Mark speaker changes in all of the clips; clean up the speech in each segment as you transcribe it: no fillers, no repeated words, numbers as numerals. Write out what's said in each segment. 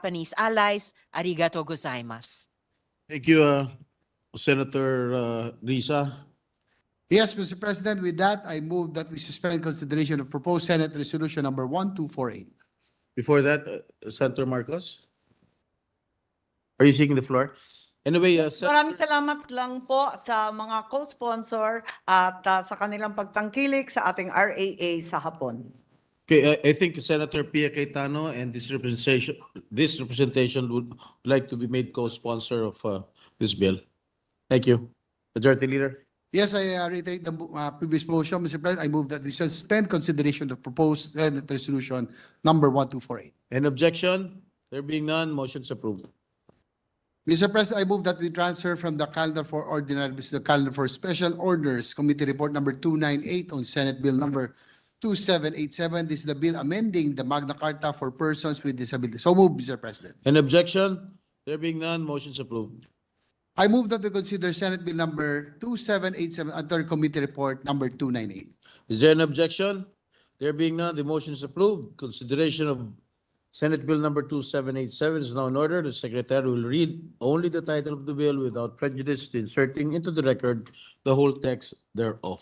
Speaker 1: Japanese allies. Arigato gozaimasu.
Speaker 2: Thank you, Senator Risa.
Speaker 3: Yes, Mr. President, with that, I move that we suspend consideration of proposed Senate Resolution number 1248.
Speaker 2: Before that, Senator Marcos, are you seeking the floor? Anyway,
Speaker 4: Maraming salamat lang po sa mga co-sponsor at sa kanilang pagtangkilik sa ating RAA sa hapon.
Speaker 2: okay, I think Senator Pia Cayetano and this representation would like to be made co-sponsor of this bill. Thank you. Majority Leader.
Speaker 3: Yes, I reiterate the previous motion, Mr. President. I move that we suspend consideration of proposed Senate Resolution number 1248.
Speaker 2: Any objection? There being none, motion's approved.
Speaker 3: Mr. President, I move that we transfer from the calendar for ordinary business to the calendar for special orders, Committee Report number 298 on Senate Bill number 2787. This is the bill amending the Magna Carta for persons with disabilities. So move, Mr. President.
Speaker 2: Any objection? There being none, motion's approved.
Speaker 3: I move that we consider Senate Bill number 2787 under Committee Report number 298.
Speaker 2: Is there an objection? There being none, the motion is approved. Consideration of Senate Bill number 2787 is now in order. The Secretary will read only the title of the bill without prejudice to inserting into the record the whole text thereof.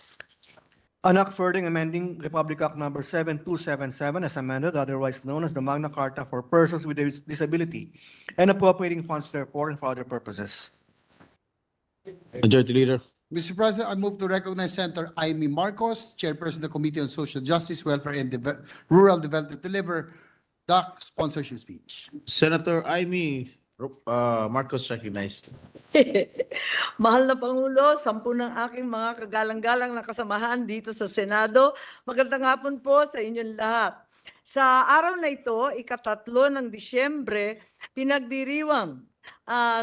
Speaker 5: An act further amending Republic Act number 7277 as amended, otherwise known as the Magna Carta for persons with disability, and appropriating funds therefore and for other purposes.
Speaker 2: Majority Leader.
Speaker 3: Mr. President, I move to recognize Senator Amy Marcos, Chairperson of the Committee on Social Justice, Welfare, and Rural Development, to deliver the sponsorship speech.
Speaker 2: Senator Amy Marcos recognized.
Speaker 4: Mahal na Pangulo, 10 ng aking mga kagalang-galang na kasamahan dito sa Senado. Magandang hapon po sa inyong lahat. Sa araw na ito, ika-3 ng Disyembre, pinagdiriwang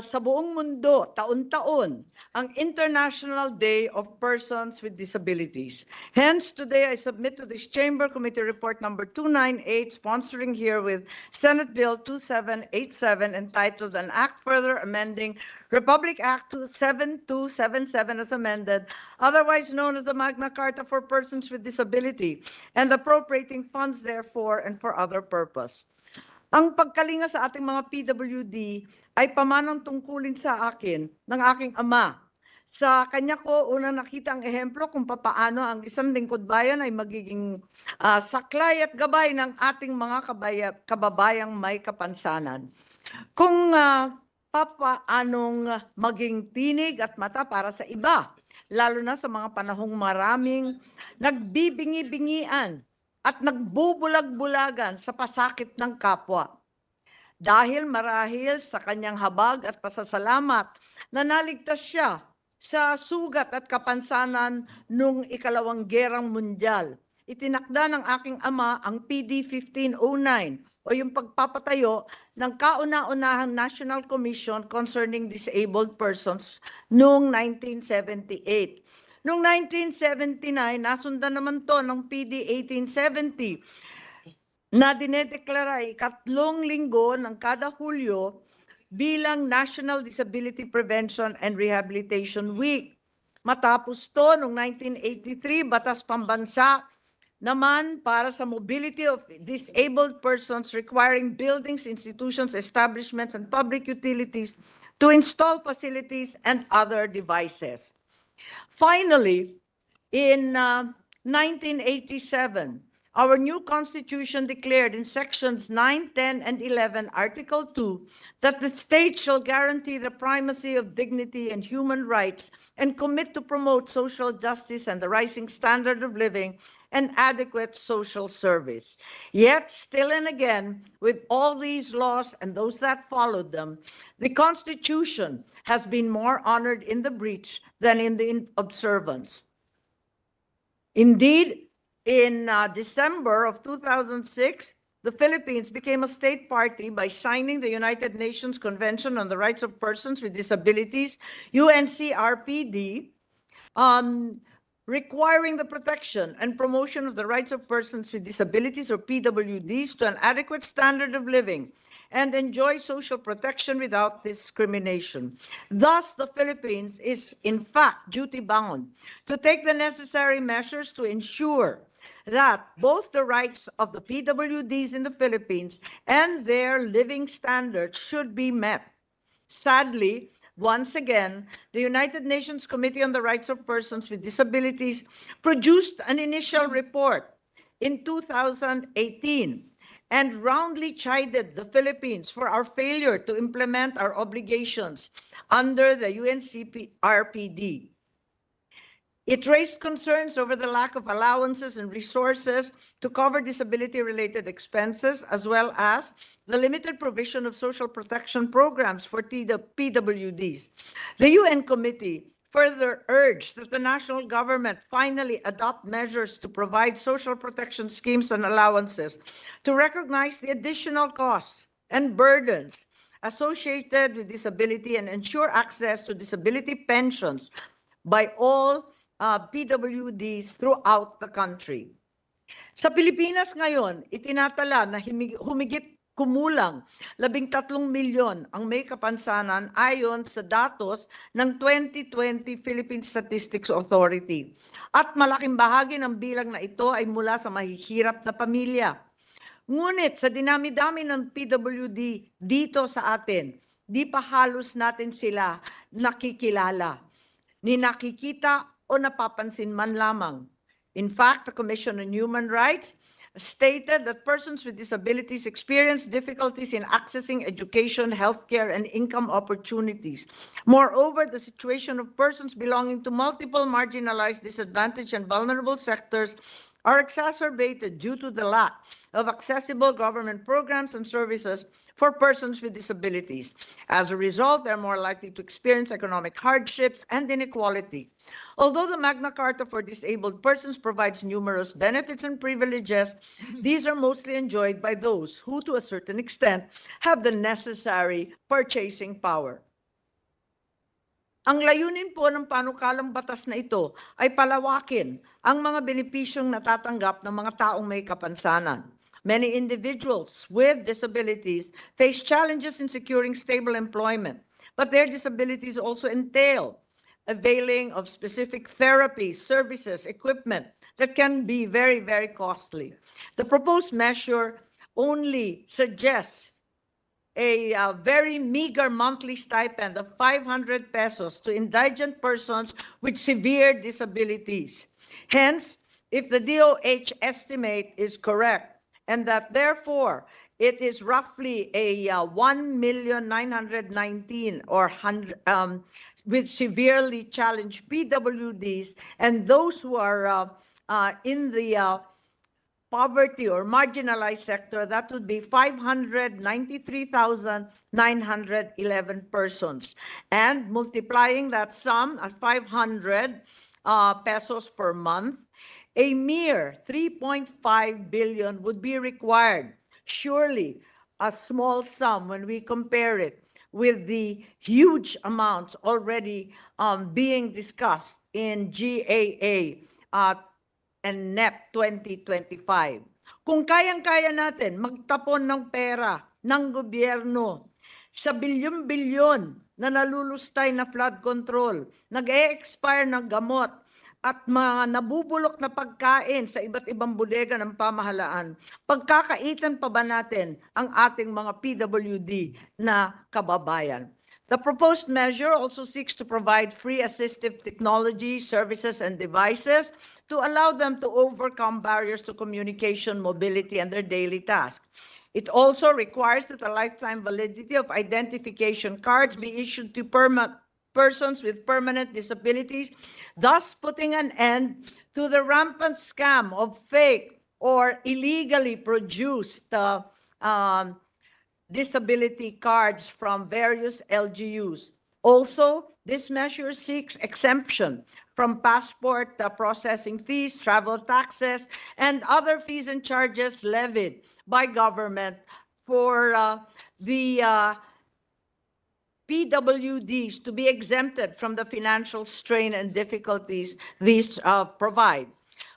Speaker 4: sa buong mundo, taon-taon, ang International Day of Persons with Disabilities. Hence, today I submit to this Chamber Committee Report number 298, sponsoring here with Senate Bill 2787, entitled An Act Further Amending Republic Act 7277 as amended, otherwise known as the Magna Carta for Persons with Disability, and appropriating funds therefore and for other purpose. Ang pagkalinga sa ating mga PWD ay pamanang tungkulin sa akin ng aking ama. Sa kanya ko unang nakita ang ehemplo kung papaano ang isang lingkod bayan ay magiging saklay at gabay ng ating mga kababayang may kapansanan. Kung papaanong maging tinig at mata para sa iba, lalo na sa mga panahong maraming nagbibingi-bingian at nagbubulag-bulagan sa pasakit ng kapwa. Dahil marahil sa kanyang habag at pasasalamat na naligtas siya sa sugat at kapansanan nung ikalawang gerang mundyal. Itinakda ng aking ama ang PD 1509 o yung pagpapatayo ng kauna-unahang National Commission Concerning Disabled Persons noong 1978. Noong 1979, nasundan naman to ng PD 1870 na dinedeklara 3 linggo ng kada Hulyo bilang National Disability Prevention and Rehabilitation Week. Matapos to, noong 1983, Batas Pambansa naman para sa mobility of disabled persons requiring buildings, institutions, establishments, and public utilities to install facilities and other devices. Finally, in 1987, our new Constitution declared in sections 9, 10, and 11, Article 2, that the state shall guarantee the primacy of dignity and human rights and commit to promote social justice and the rising standard of living and adequate social service. Yet, still and again, with all these laws and those that followed them, the Constitution has been more honored in the breach than in the observance. Indeed, in December of 2006, the Philippines became a state party by signing the United Nations Convention on the Rights of Persons with Disabilities, UNCRPD, requiring the protection and promotion of the rights of persons with disabilities, or PWDs, to an adequate standard of living and enjoy social protection without discrimination. Thus, the Philippines is in fact duty-bound to take the necessary measures to ensure that both the rights of the PWDs in the Philippines and their living standards should be met. Sadly, once again, the United Nations Committee on the Rights of Persons with Disabilities produced an initial report in 2018 and roundly chided the Philippines for our failure to implement our obligations under the UNCRPD. It raised concerns over the lack of allowances and resources to cover disability-related expenses, as well as the limited provision of social protection programs for PWDs. The UN Committee further urged that the national government finally adopt measures to provide social protection schemes and allowances to recognize the additional costs and burdens associated with disability and ensure access to disability pensions by all PWDs throughout the country. Sa Pilipinas ngayon, itinatala na humigit kumulang 13 milyon ang may kapansanan ayon sa datos ng 2020 Philippine Statistics Authority. At malaking bahagi ng bilang na ito ay mula sa mahihirap na pamilya. Ngunit sa dinami-dami ng PWD dito sa atin, di pa halos natin sila nakikilala, ni nakikita o napapansin man lamang. In fact, the Commission on Human Rights stated that persons with disabilities experience difficulties in accessing education, healthcare, and income opportunities. Moreover, the situation of persons belonging to multiple marginalized, disadvantaged, and vulnerable sectors are exacerbated due to the lack of accessible government programs and services for persons with disabilities. As a result, they're more likely to experience economic hardships and inequality. Although the Magna Carta for Disabled Persons provides numerous benefits and privileges, these are mostly enjoyed by those who, to a certain extent, have the necessary purchasing power. Ang layunin po ng panukalang batas na ito ay palawakin ang mga benepisyong natatanggap ng mga taong may kapansanan. Many individuals with disabilities face challenges in securing stable employment, but their disabilities also entail availing of specific therapies, services, equipment that can be very, very costly. The proposed measure only suggests a very meager monthly stipend of 500 pesos to indigent persons with severe disabilities. Hence, if the DOH estimate is correct, and that therefore it is roughly a 1,919,000 or with severely challenged PWDs and those who are in the poverty or marginalized sector, that would be 593,911 persons. And multiplying that sum at 500 pesos per month, a mere 3.5 billion would be required. Surely a small sum when we compare it with the huge amounts already being discussed in GAA and NEP 2025. Kung kayang-kaya natin magtapon ng pera ng gobyerno sa bilyon-bilyon na nalulustay na flood control, nag-e-expire ng gamot, at mga nabubulok na pagkain sa iba't ibang bodega ng pamahalaan, pagkakaitan pa ba natin ang ating mga PWD na kababayan? The proposed measure also seeks to provide free assistive technology, services, and devices to allow them to overcome barriers to communication, mobility, and their daily tasks. It also requires that a lifetime validity of identification cards be issued to persons with permanent disabilities, thus putting an end to the rampant scam of fake or illegally produced disability cards from various LGUs. Also, this measure seeks exemption from passport processing fees, travel taxes, and other fees and charges levied by government for the PWDs to be exempted from the financial strain and difficulties these provide.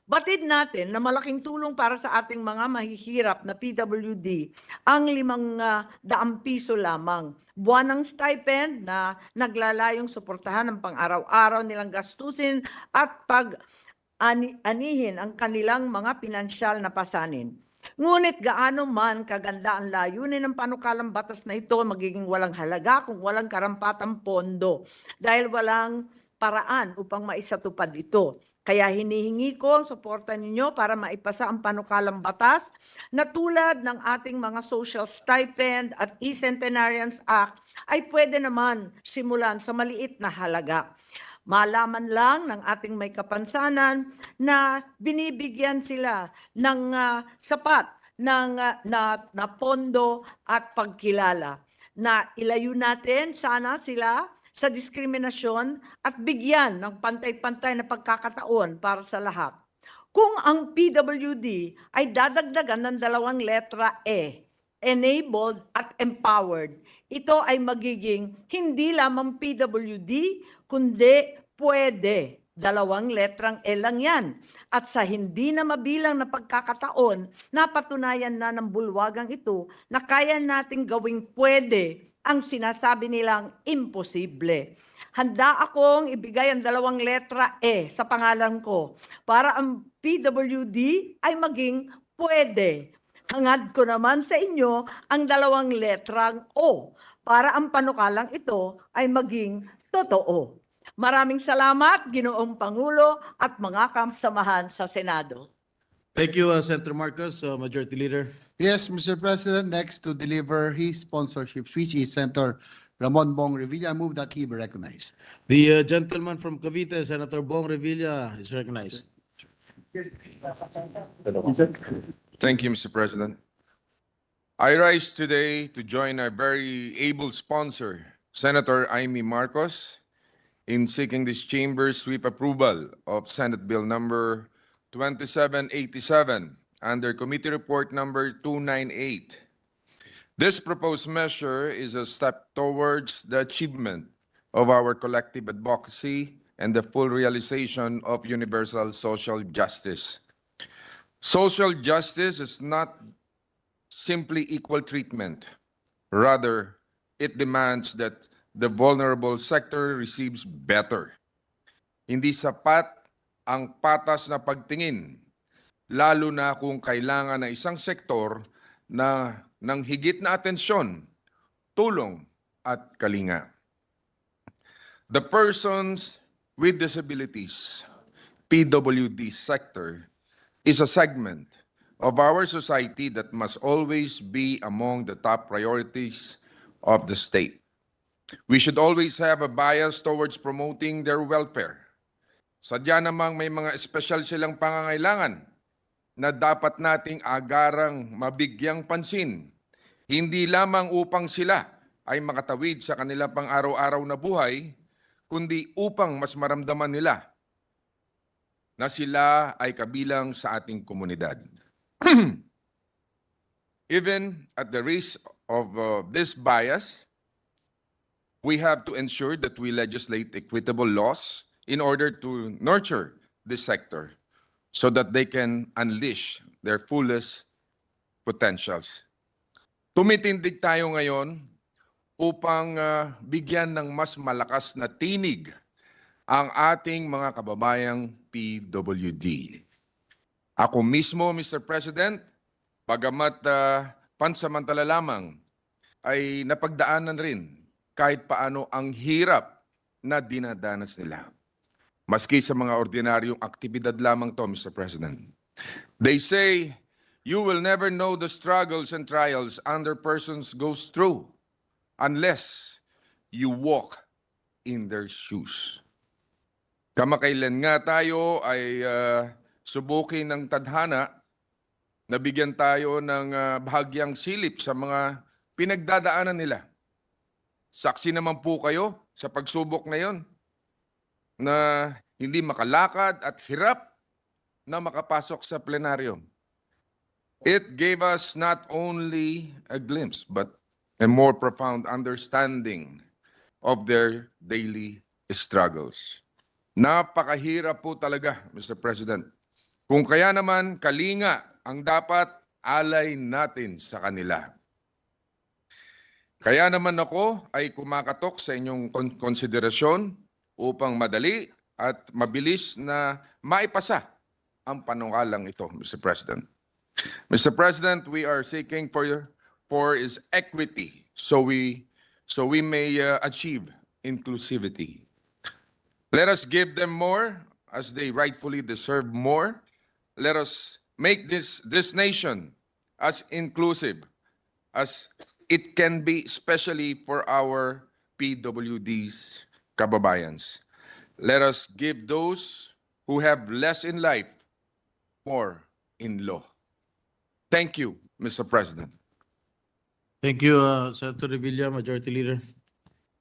Speaker 4: Batid natin na malaking tulong para sa ating mga mahihirap na PWD ang 500 piso lamang. Buwanang stipend na naglalayong suportahan ang pang-araw-araw nilang gastusin at anihin ang kanilang mga pinansyal na pasanin. Ngunit gaano man kaganda ang layunin ng panukalang batas na ito, magiging walang halaga kung walang karampatang pondo dahil walang paraan upang maisatupad ito. Kaya hinihingi ko ang suporta ninyo para maipasa ang panukalang batas na tulad ng ating mga social stipend at e-Centenarians Act ay pwede naman simulan sa maliit na halaga. Malaman lang ng ating may kapansanan na binibigyan sila ng sapat ng na pondo at pagkilala. Na ilayo natin sana sila sa diskriminasyon at bigyan ng pantay-pantay na pagkakataon para sa lahat. Kung ang PWD ay dadagdagan ng 2 letra E, enabled at empowered, ito ay magiging hindi lamang PWD, kundi pwede. 2 letrang E lang yan. At sa hindi na mabilang na pagkakataon, napatunayan na ng bulwagang ito na kaya nating gawing pwede ang sinasabi nilang imposible. Handa akong ibigay ang 2 letra E sa pangalan ko para ang PWD ay maging pwede. Hangad ko naman sa inyo ang 2 letrang O para ang panukalang ito ay maging totoo. Maraming salamat, Ginoong Pangulo at mga kasamahan sa Senado.
Speaker 2: Thank you, Senator Marcos, Majority Leader.
Speaker 3: Yes, Mr. President, next to deliver his sponsorship speech is Senator Ramon Bong Revilla. I move that he be recognized.
Speaker 2: The gentleman from Cavite, Senator Bong Revilla, is recognized.
Speaker 6: Thank you, Mr. President. I rise today to join our very able sponsor, Senator Amy Marcos, in seeking this chamber's sweep approval of Senate Bill number 2787 under Committee Report number 298. This proposed measure is a step towards the achievement of our collective advocacy and the full realization of universal social justice. Social justice is not simply equal treatment. Rather, it demands that the vulnerable sector receives better. Hindi sapat ang patas na pagtingin, lalo na kung kailangan ng isang sektor na ng higit na atensyon, tulong at kalinga. The persons with disabilities, PWD sector, is a segment of our society that must always be among the top priorities of the state. We should always have a bias towards promoting their welfare. Sadya namang may mga espesyal silang pangangailangan na dapat nating agarang mabigyang pansin, hindi lamang upang sila ay makatawid sa kanilang pang-araw-araw na buhay, kundi upang mas maramdaman nila na sila ay kabilang sa ating komunidad. Even at the risk of this bias, we have to ensure that we legislate equitable laws in order to nurture this sector so that they can unleash their fullest potentials. Tumitindig tayo ngayon upang bigyan ng mas malakas na tinig ang ating mga kababayang PWD. Ako mismo, Mr. President, bagamat pansamantala lamang, ay napagdaanan rin kahit paano ang hirap na dinadanas nila. Maski sa mga ordinaryong aktibidad lamang to, Mr. President. They say, you will never know the struggles and trials other persons goes through unless you walk in their shoes. Kamakailan nga tayo ay subukin ng tadhana, nabigyan tayo ng bahagyang silip sa mga pinagdadaanan nila. Saksi naman po kayo sa pagsubok na yon na hindi makalakad at hirap na makapasok sa plenaryo. It gave us not only a glimpse but a more profound understanding of their daily struggles. Napakahirap po talaga, Mr. President. Kung kaya naman kalinga ang dapat alay natin sa kanila. Kaya naman ako ay kumakatok sa inyong konsiderasyon upang madali at mabilis na maipasa ang panukalang ito, Mr. President. Mr. President, we are seeking for is equity so we may achieve inclusivity. Let us give them more as they rightfully deserve more. Let us make this nation as inclusive as it can be, especially for our PWDs kababayans. Let us give those who have less in life more in law. Thank you, Mr. President.
Speaker 2: Thank you, Senator Revilla, Majority Leader.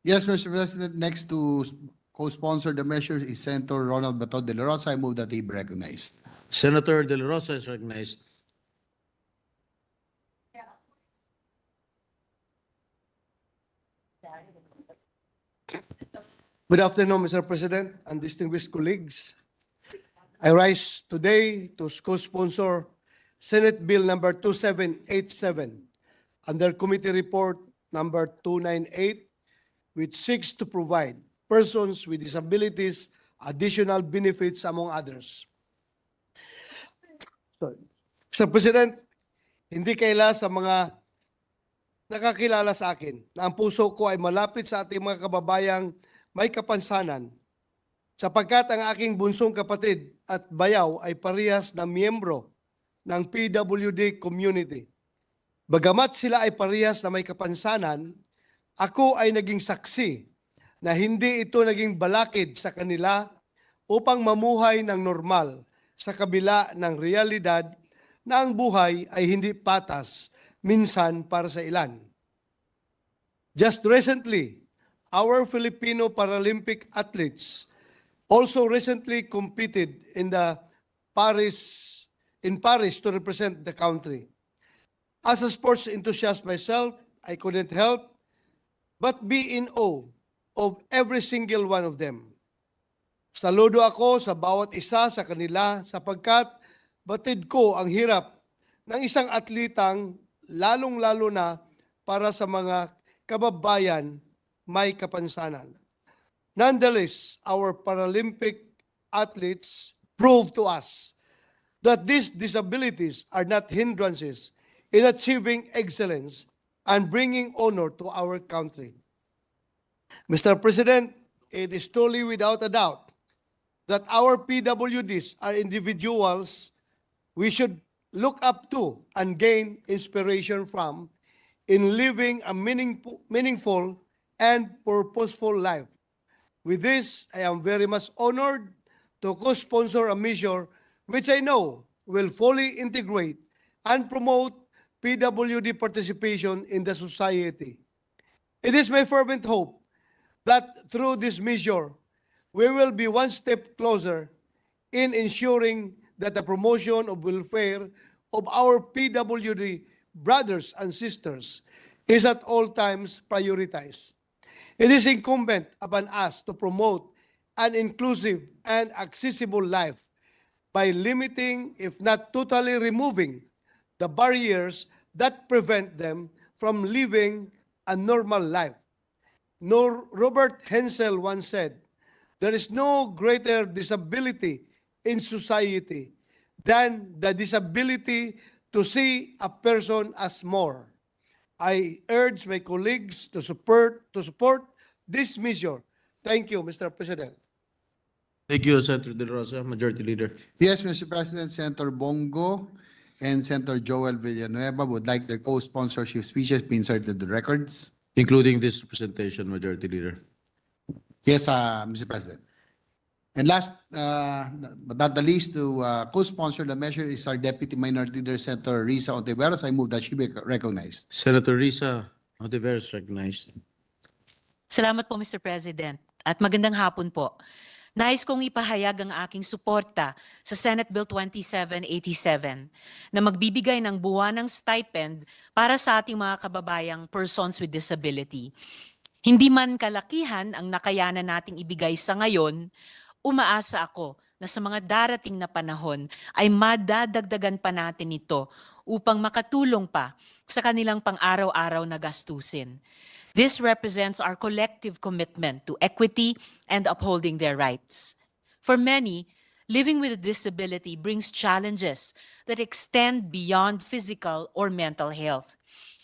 Speaker 3: Yes, Mr. President, next to co-sponsor the measures is Senator Ronald Bato de la Rosa. I move that he be recognized.
Speaker 2: Senator De La Rosa is recognized.
Speaker 7: Good afternoon, Mr. President and distinguished colleagues. I rise today to co-sponsor Senate Bill number 2787 under Committee Report number 298, which seeks to provide persons with disabilities additional benefits among others. So, Mr. President, hindi kaila sa mga nakakilala sa akin na ang puso ko ay malapit sa ating mga kababayang may kapansanan sapagkat ang aking bunsong kapatid at bayaw ay parehas na miyembro ng PWD community. Bagamat sila ay parehas na may kapansanan, ako ay naging saksi na hindi ito naging balakid sa kanila upang mamuhay ng normal sa kabila ng realidad na ang buhay ay hindi patas minsan para sa ilan. Just recently, our Filipino Paralympic athletes also recently competed in Paris to represent the country. As a sports enthusiast myself, I couldn't help but be in awe of every single one of them. Saludo ako sa bawat isa sa kanila sapagkat batid ko ang hirap ng isang atlitang lalong-lalo na para sa mga kababayan may kapansanan. Nonetheless, our Paralympic athletes prove to us that these disabilities are not hindrances in achieving excellence and bringing honor to our country. Mr. President, it is truly without a doubt that our PWDs are individuals we should look up to and gain inspiration from in living a meaningful and purposeful life. With this, I am very much honored to co-sponsor a measure which I know will fully integrate and promote PWD participation in the society. It is my fervent hope that through this measure, we will be one step closer in ensuring that the promotion of welfare of our PWD brothers and sisters is at all times prioritized. It is incumbent upon us to promote an inclusive and accessible life by limiting, if not totally removing, the barriers that prevent them from living a normal life. Robert Hensel once said, "There is no greater disability in society than the disability to see a person as more." I urge my colleagues to support this measure. Thank you, Mr. President.
Speaker 2: Thank you, Senator De La Rosa, Majority Leader.
Speaker 3: Yes, Mr. President, Senator Bongo and Senator Joel Villanueva would like their co-sponsorship speeches be inserted in the records.
Speaker 2: Including this representation, Majority Leader.
Speaker 3: Yes, Mr. President. And last, but not the least, to co-sponsor the measure is our Deputy Minority Leader, Senator Risa Ontiveros. I move that she be recognized.
Speaker 2: Senator Risa Ontiveros recognized.
Speaker 1: Salamat po, Mr. President. At magandang hapon po. Nais kong ipahayag ang aking suporta sa Senate Bill 2787 na magbibigay ng buwanang stipend para sa ating mga kababayang persons with disability. Hindi man kalakihan ang nakayanan nating ibigay sa ngayon, umaasa ako na sa mga darating na panahon ay madadagdagan pa natin ito upang makatulong pa sa kanilang pang-araw-araw na gastusin. This represents our collective commitment to equity and upholding their rights. For many, living with a disability brings challenges that extend beyond physical or mental health.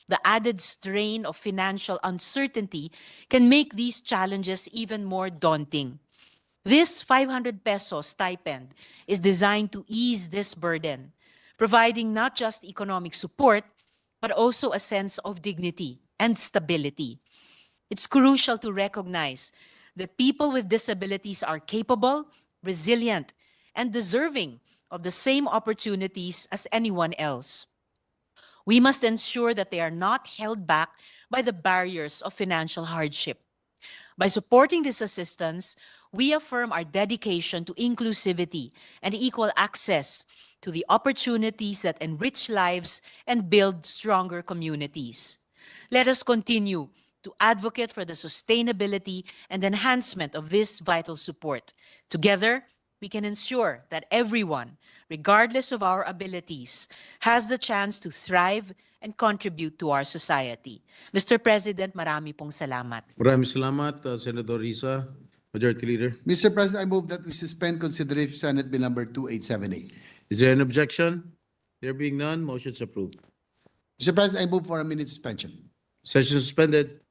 Speaker 1: The added strain of financial uncertainty can make these challenges even more daunting. This 500 peso stipend is designed to ease this burden, providing not just economic support, but also a sense of dignity and stability. It's crucial to recognize that people with disabilities are capable, resilient, and deserving of the same opportunities as anyone else. We must ensure that they are not held back by the barriers of financial hardship. By supporting this assistance, we affirm our dedication to inclusivity and equal access to the opportunities that enrich lives and build stronger communities. Let us continue to advocate for the sustainability and enhancement of this vital support. Together, we can ensure that everyone, regardless of our abilities, has the chance to thrive and contribute to our society. Mr. President, marami pong salamat.
Speaker 2: Maraming salamat, Senator Risa, Majority Leader.
Speaker 3: Mr. President, I move that we suspend consideration of Senate Bill number 2878.
Speaker 2: Is there an objection? There being none, motion is approved.
Speaker 3: Mr. President, I move for a minute suspension.
Speaker 2: Session suspended.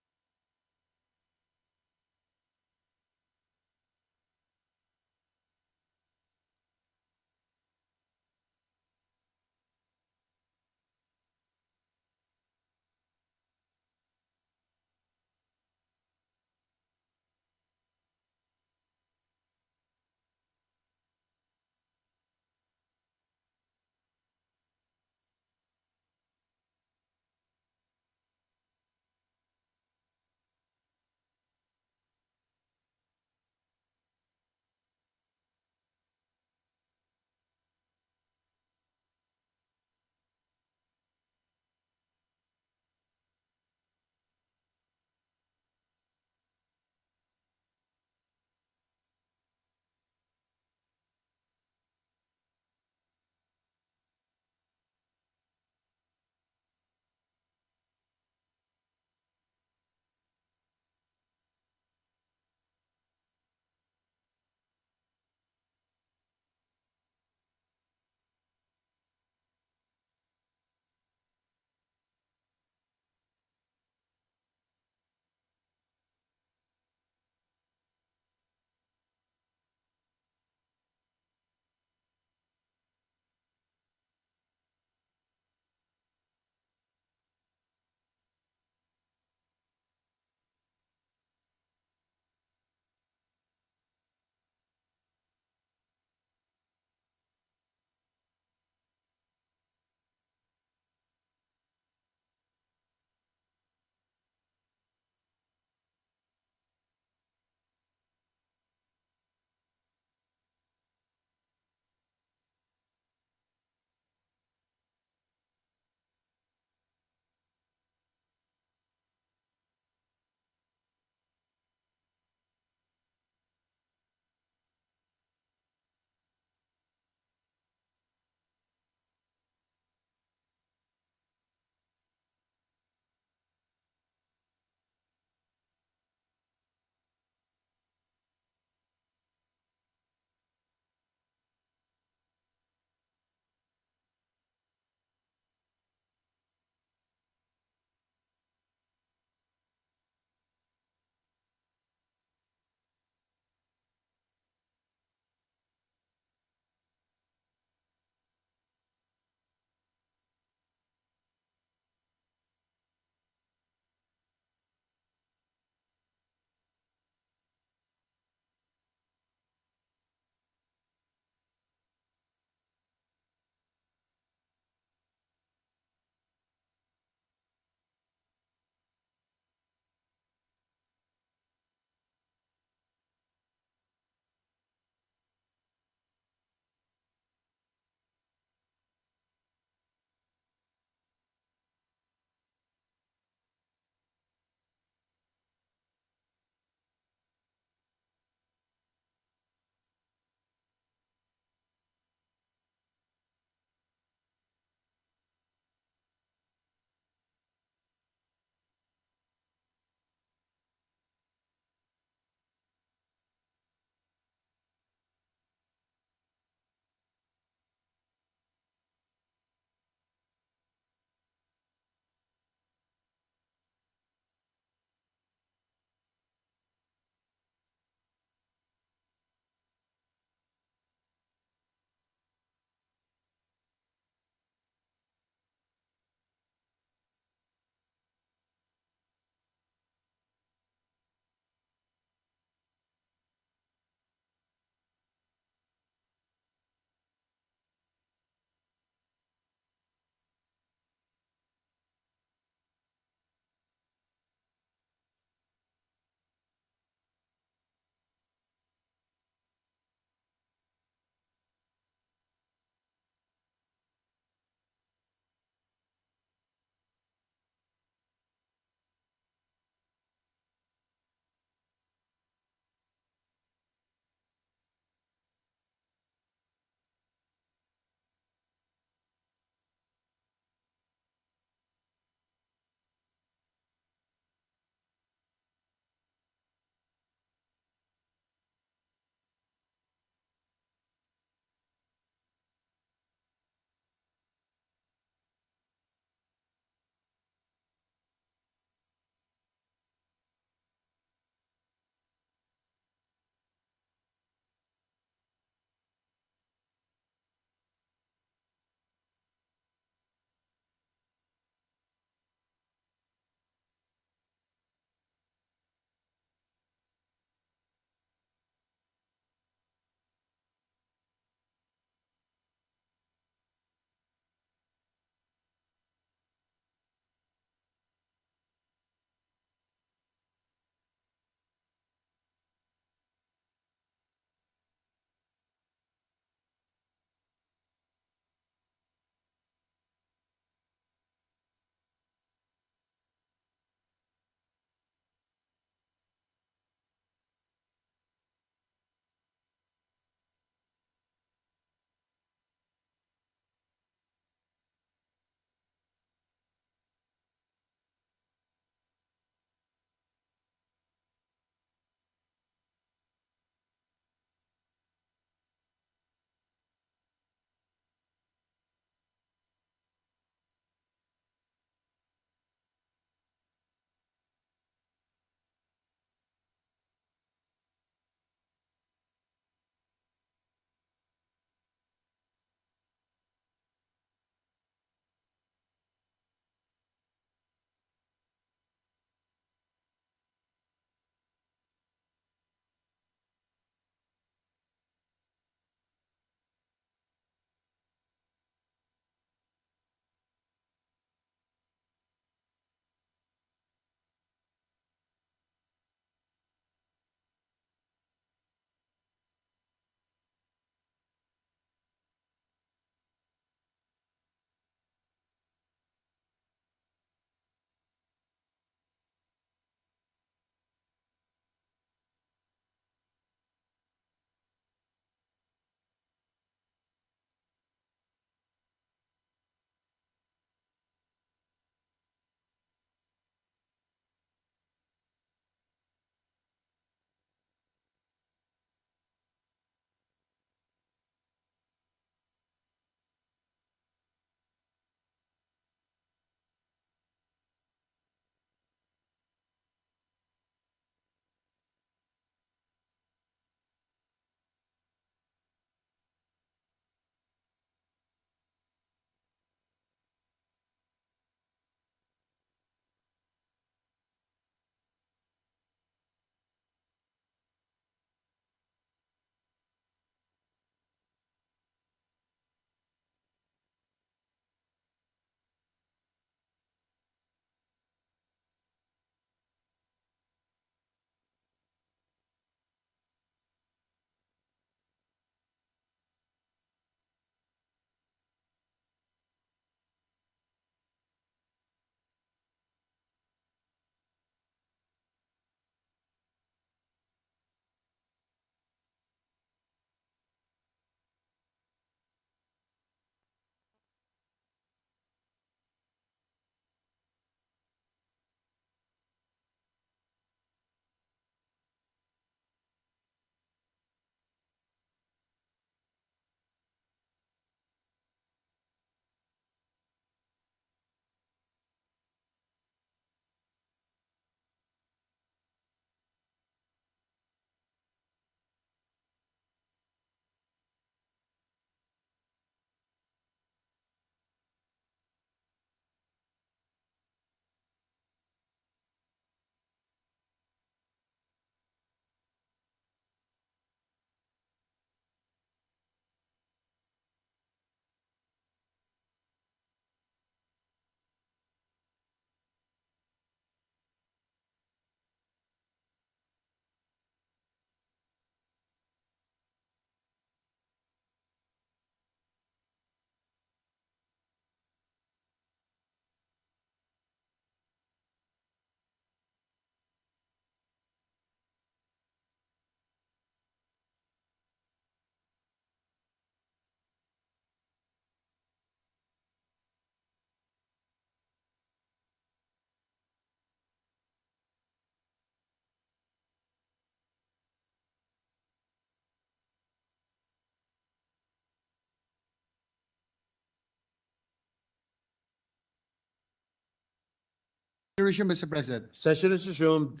Speaker 3: resume, Mr. President.
Speaker 2: Session is resumed.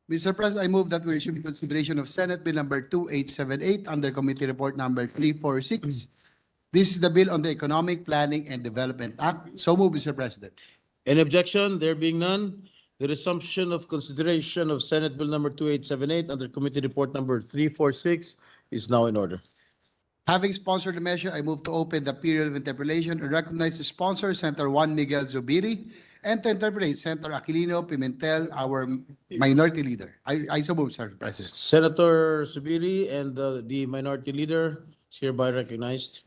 Speaker 3: Mr. President, I move that we resume consideration of Senate Bill number 2878 under Committee Report number 346. This is the bill on the Economic Planning and Development Act. So move, Mr. President.
Speaker 2: Any objection? There being none, the resumption of consideration of Senate Bill number 2878 under Committee Report number 346 is now in order.
Speaker 3: Having sponsored the measure, I move to open the period of interpellation and recognize the sponsor, Senator Juan Miguel Zubiri, and to interpellate Senator Aquilino Pimentel, our minority leader. I so move, Mr. President.
Speaker 2: Senator Subiri and the minority leader is hereby recognized.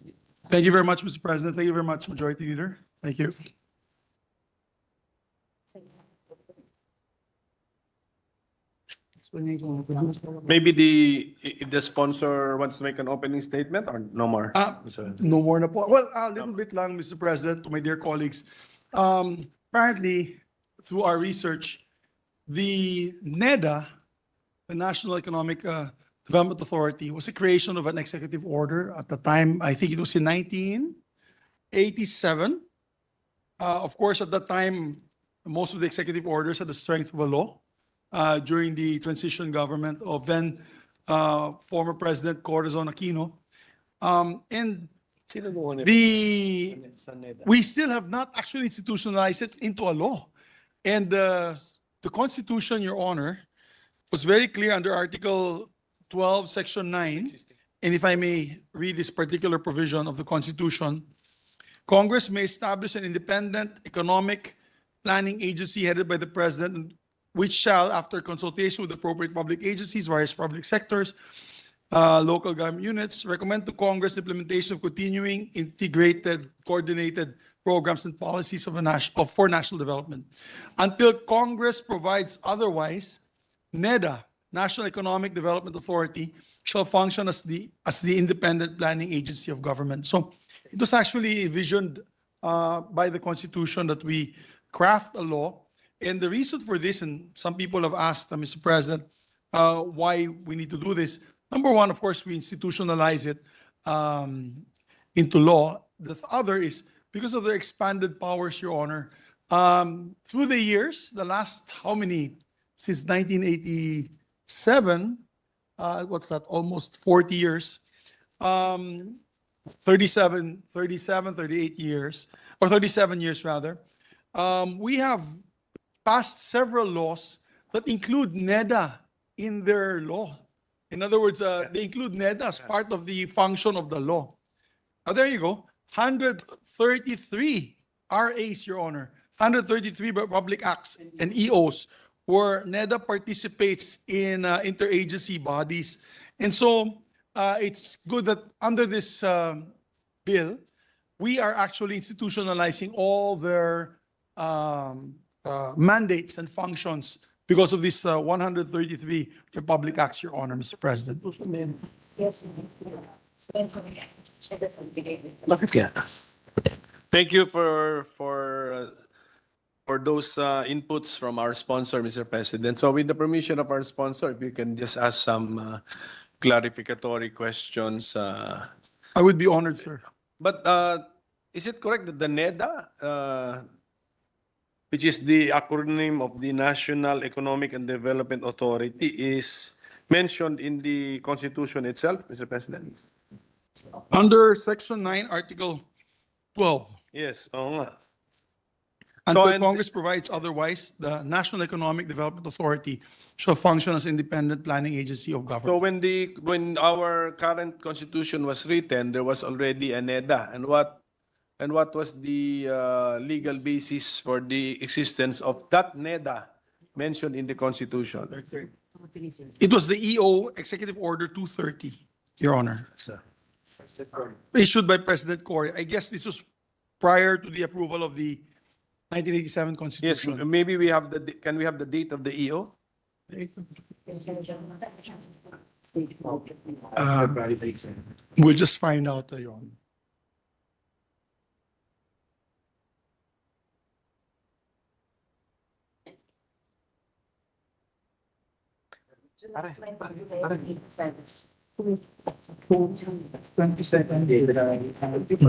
Speaker 8: Thank you very much, Mr. President. Thank you very much, Majority Leader. Thank you.
Speaker 9: Maybe if the sponsor wants to make an opening statement or no more?
Speaker 8: No more na po. Well, a little bit lang, Mr. President, to my dear colleagues. Apparently, through our research, the NEDA, the National Economic Development Authority, was a creation of an executive order at the time. I think it was in 1987. Of course, at that time, most of the executive orders had the strength of a law. During the transition government of then former President Corazon Aquino. And we still have not actually institutionalized it into a law. And the Constitution, Your Honor, was very clear under Article 12, Section 9. And if I may read this particular provision of the Constitution, Congress may establish an independent economic planning agency headed by the President, which shall, after consultation with appropriate public agencies, various public sectors, local government units, recommend to Congress the implementation of continuing integrated, coordinated programs and policies for national development. Until Congress provides otherwise, NEDA, National Economic Development Authority, shall function as the independent planning agency of government. So it was actually envisioned by the Constitution that we craft a law. And the reason for this, and some people have asked, Mr. President, why we need to do this. Number one, of course, we institutionalize it into law. The other is because of their expanded powers, Your Honor. Through the years, the last, how many? Since 1987, what's that? Almost 40 years. 38 years, or 37 years rather. We have passed several laws that include NEDA in their law. In other words, they include NEDA as part of the function of the law. Now, there you go. 133 RAs, Your Honor. 133 public acts and EOs where NEDA participates in interagency bodies. And so it's good that under this bill, we are actually institutionalizing all their mandates and functions because of this 133 Republic Acts, Your Honor, Mr. President.
Speaker 9: Thank you for those inputs from our sponsor, Mr. President. So with the permission of our sponsor, if you can just ask some clarificatory questions.
Speaker 8: I would be honored, sir.
Speaker 9: But is it correct that the NEDA, which is the acronym of the National Economic and Development Authority, is mentioned in the Constitution itself, Mr. President?
Speaker 8: Under Section 9, Article 12.
Speaker 9: Yes, oo nga.
Speaker 8: Until
Speaker 9: and-
Speaker 8: Congress provides otherwise, the National Economic Development Authority shall function as independent planning agency of
Speaker 9: So
Speaker 8: government.
Speaker 9: when our current constitution was written, there was already a NEDA. And what was the legal basis for the existence of that NEDA mentioned in the Constitution?
Speaker 8: It was the EO Executive Order 230, Your Honor. Issued by President Cory. I guess this was prior to the approval of the 1987
Speaker 9: Yes,
Speaker 8: Constitution.
Speaker 9: maybe can we have the date of the EO?
Speaker 8: We'll just find out, Your Honor.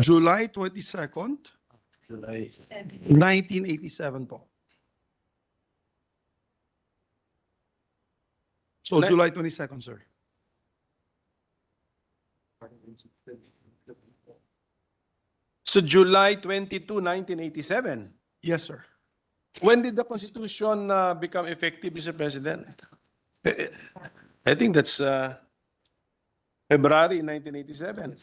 Speaker 8: July 22nd, 1987 po. So
Speaker 9: Ni-
Speaker 8: July 22nd, sir.
Speaker 9: So July 22, 1987.
Speaker 8: Yes, sir.
Speaker 9: When did the Constitution become effective, Mr. President? I think that's February 1987.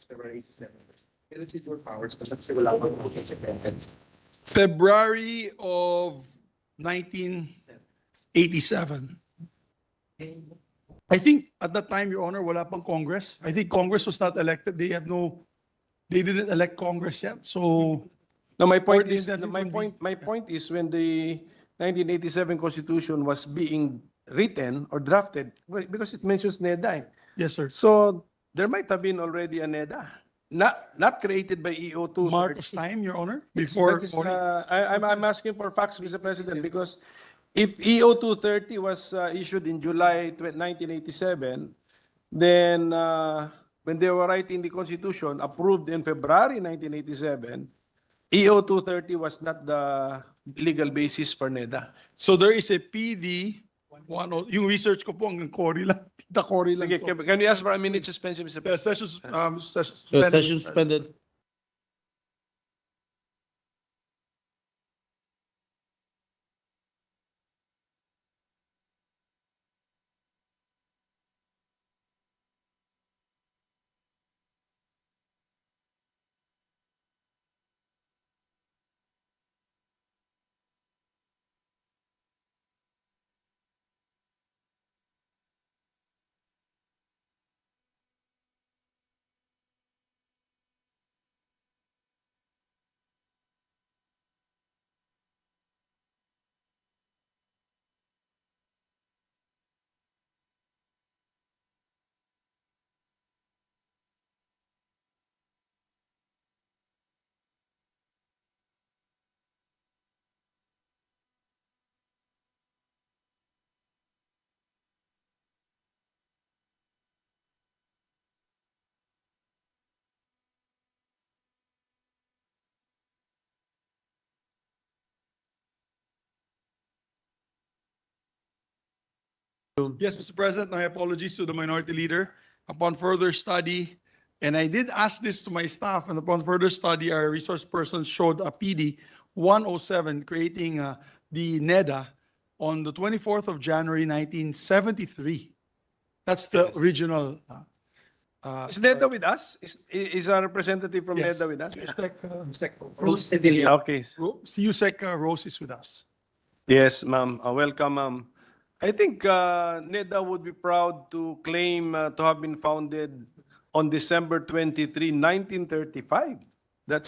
Speaker 8: February of 1987. I think at that time, Your Honor, wala pang Congress. I think Congress was not elected. They didn't elect Congress yet. So
Speaker 9: No, my point
Speaker 8: Or
Speaker 9: is,
Speaker 8: that
Speaker 9: my
Speaker 8: would be-
Speaker 9: point, my point is when the 1987 Constitution was being written or drafted, well, because it mentions NEDA.
Speaker 8: yes, sir.
Speaker 9: So there might have been already a NEDA, not created by EO2.
Speaker 8: Marcos time, Your Honor,
Speaker 9: That
Speaker 8: before.
Speaker 9: is, I'm asking for facts, Mr. President, because if EO 230 was issued in July 1987, then when they were writing the Constitution, approved in February 1987, EO 230 was not the legal basis for NEDA.
Speaker 8: So there is a PD, yung research ko po hanggang Cory lang, Tita Cory lang.
Speaker 9: Sige,
Speaker 8: So,
Speaker 9: can we ask for a minute suspension, Mr.
Speaker 8: the
Speaker 9: President?
Speaker 8: session
Speaker 2: The
Speaker 8: suspended.
Speaker 2: session suspended.
Speaker 8: Yes, Mr. President, my apologies to the minority leader. Upon further study, and I did ask this to my staff, and upon further study, our resource person showed a PD 107 creating the NEDA on the 24th of January, 1973. That's the
Speaker 9: Yes.
Speaker 8: original.
Speaker 9: Is NEDA with us? Is our representative from
Speaker 8: Yes.
Speaker 9: NEDA with us?
Speaker 8: Rose
Speaker 9: Okay.
Speaker 8: CUSEC Rose is with us.
Speaker 9: Yes, ma'am. Welcome, ma'am. I think NEDA would be proud to claim to have been founded on December 23, 1935. That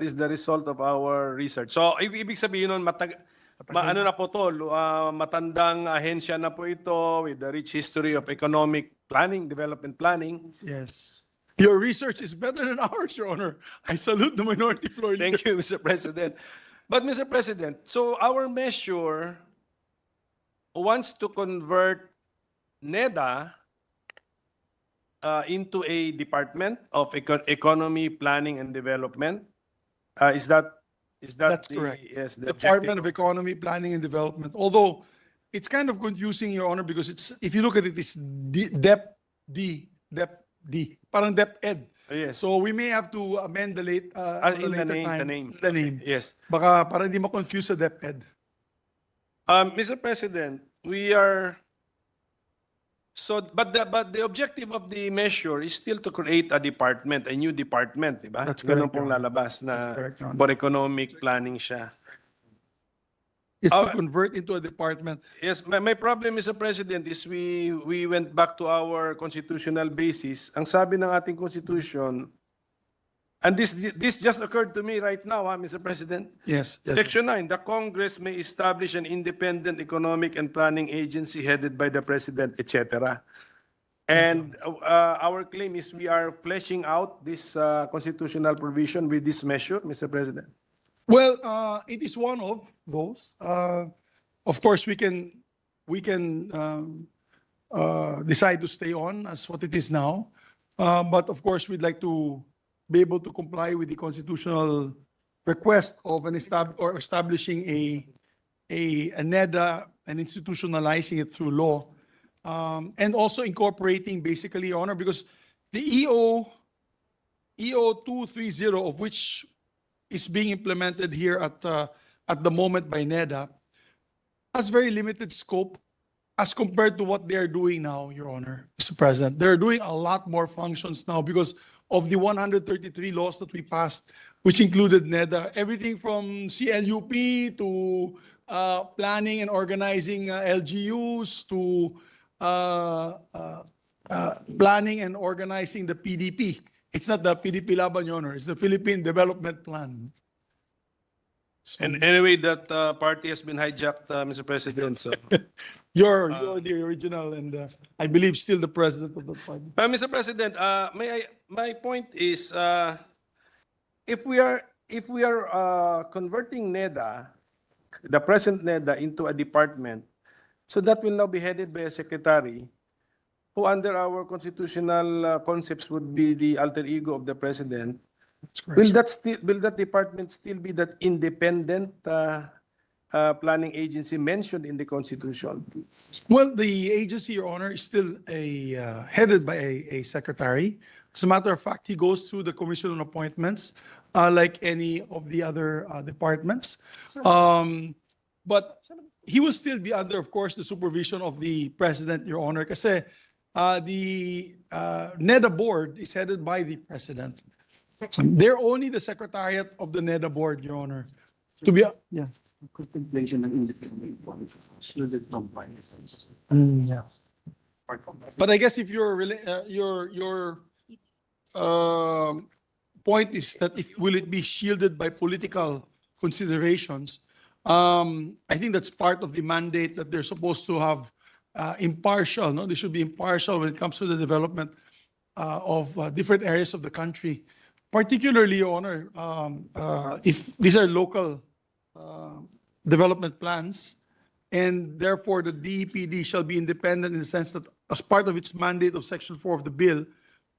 Speaker 9: is the result of our research. So, ibig sabihin nun, ano na po to, matandang ahensya na po ito with a rich history of economic planning, development planning.
Speaker 8: Yes. Your research is better than ours, Your Honor. I salute the minority floor leader.
Speaker 9: Thank you, Mr. President. But, Mr. President, so our measure wants to convert NEDA into a Department of Economy, Planning, and Development. Is that
Speaker 8: That's
Speaker 9: the,
Speaker 8: correct.
Speaker 9: Yes, the
Speaker 8: Department of
Speaker 9: objective?
Speaker 8: Economy, Planning and Development. Although it's kind of confusing, Your Honor, because if you look at it, it's DEP-D, parang DEP-ED.
Speaker 9: Yes.
Speaker 8: So we may have to amend the on a
Speaker 9: In the
Speaker 8: later
Speaker 9: name,
Speaker 8: time.
Speaker 9: the name.
Speaker 8: The name.
Speaker 9: Yes.
Speaker 8: Baka parang hindi ma-confuse sa DEP-ED.
Speaker 9: Mr. President, we are but the objective of the measure is still to create a department, a new department, di ba?
Speaker 8: That's
Speaker 9: Ganun
Speaker 8: correct,
Speaker 9: pong
Speaker 8: Your Honor.
Speaker 9: lalabas
Speaker 8: That's
Speaker 9: na
Speaker 8: correct, Your Honor.
Speaker 9: for economic planning siya.
Speaker 8: It's to
Speaker 9: Oh,
Speaker 8: convert into a department.
Speaker 9: Yes, my problem, Mr. President, is we went back to our constitutional basis. Ang sabi ng ating constitution, and this just occurred to me right now, Mr. President.
Speaker 8: Yes.
Speaker 9: Section 9, the Congress may establish an independent economic and planning agency headed by the President, etc. And our claim is we are fleshing out this constitutional provision with this measure, Mr. President.
Speaker 8: Well, it is one of those. Of course, we can decide to stay on as what it is now. But of course, we'd like to be able to comply with the constitutional request of establishing a NEDA and institutionalizing it through law and also incorporating basically, Your Honor, because the EO 230, of which is being implemented here at the moment by NEDA, has very limited scope as compared to what they're doing now, Your Honor, Mr. President. They're doing a lot more functions now because of the 133 laws that we passed, which included NEDA, everything from CLUP to planning and organizing LGUs to planning and organizing the PDP. It's not the PDP Laban, Your Honor. It's the Philippine Development Plan. So
Speaker 9: And anyway, that party has been hijacked, Mr. President. So,
Speaker 8: you're the original and I believe still the president of the party.
Speaker 9: Mr. President, my point is, if we are converting NEDA, the present NEDA, into a department, so that will now be headed by a secretary, who under our constitutional concepts would be the alter ego of the president. Will that department still be that independent planning agency mentioned in the Constitution?
Speaker 8: Well, the agency, Your Honor, is still headed by a secretary. As a matter of fact, he goes through the Commission on Appointments like any of the other departments. But he will still be under, of course, the supervision of the President, Your Honor, kasi the NEDA board is headed by the President. They're only the secretariat of the NEDA board, Your Honor. To be, yeah. But I guess if your point is that if will it be shielded by political considerations, I think that's part of the mandate that they're supposed to have impartial. No, they should be impartial when it comes to the development of different areas of the country, particularly, Your Honor, if these are local development plans, and therefore the DEPD shall be independent in the sense that as part of its mandate of Section 4 of the bill,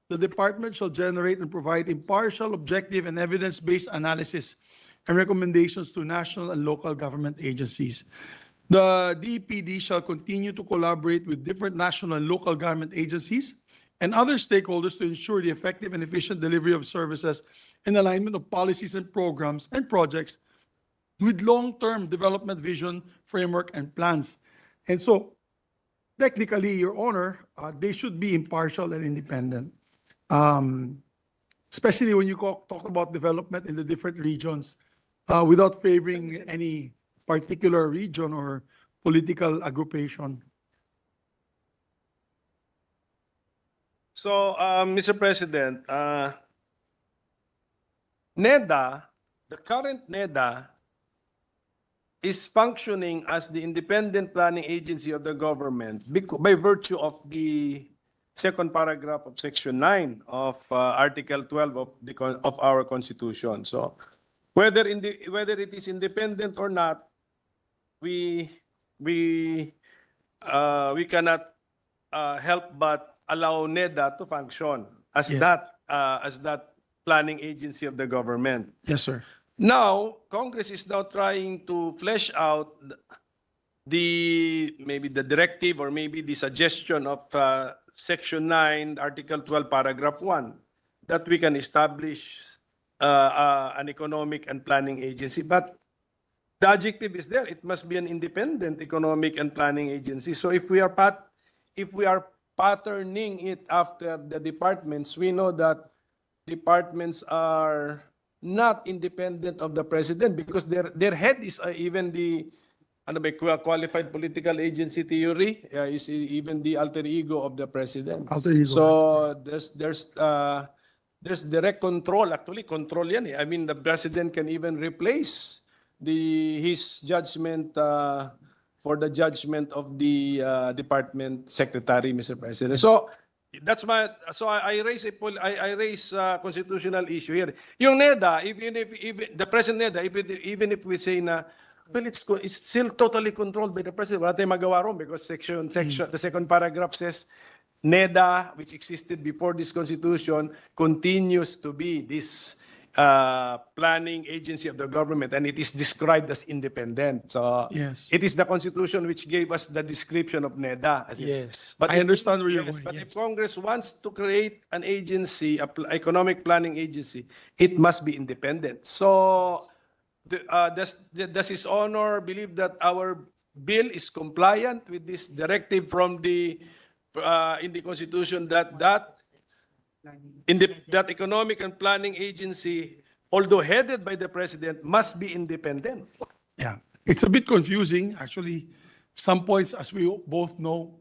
Speaker 8: the department shall generate and provide impartial, objective, and evidence-based analysis and recommendations to national and local government agencies. The DEPD shall continue to collaborate with different national and local government agencies and other stakeholders to ensure the effective and efficient delivery of services and alignment of policies and programs and projects with long-term development vision, framework, and plans. And so, technically, Your Honor, they should be impartial and independent. Especially when you talk about development in the different regions without favoring any particular region or political aggregation.
Speaker 9: So, Mr. President, NEDA, the current NEDA, is functioning as the independent planning agency of the government by virtue of the second paragraph of Section 9 of Article 12 of our Constitution. So, whether it is independent or not, we cannot help but allow NEDA to function as that planning agency of the government.
Speaker 8: Yes, sir.
Speaker 9: Now, Congress is now trying to flesh out maybe the directive or maybe the suggestion of Section 9, Article 12, Paragraph 1, that we can establish an economic and planning agency. But the adjective is there. It must be an independent economic and planning agency. So if we are patterning it after the departments, we know that departments are not independent of the president because their head is even the qualified political agency theory is even the alter ego of the president.
Speaker 8: Alter ego.
Speaker 9: So there's direct control. Actually, control yan. I mean, the president can even replace his judgment for the judgment of the department secretary, Mr. President. So that's I raise a constitutional issue here. Yung NEDA, even the present NEDA, even if we say na, well, it's still totally controlled by the president. Wala tayong magawa ron because the second paragraph says NEDA, which existed before this constitution, continues to be this planning agency of the government, and it is described as independent. So
Speaker 8: Yes.
Speaker 9: it is the Constitution which gave us the description of NEDA. As in-
Speaker 8: Yes.
Speaker 9: But
Speaker 8: I
Speaker 9: if-
Speaker 8: understand where you're
Speaker 9: yes,
Speaker 8: going.
Speaker 9: But
Speaker 8: Yes.
Speaker 9: if Congress wants to create an agency, economic planning agency, it must be independent. So does His Honor believe that our bill is compliant with this directive from the in the Constitution that that economic and planning agency, although headed by the president, must be independent?
Speaker 8: Yeah, it's a bit confusing, actually. Some points, as we both know,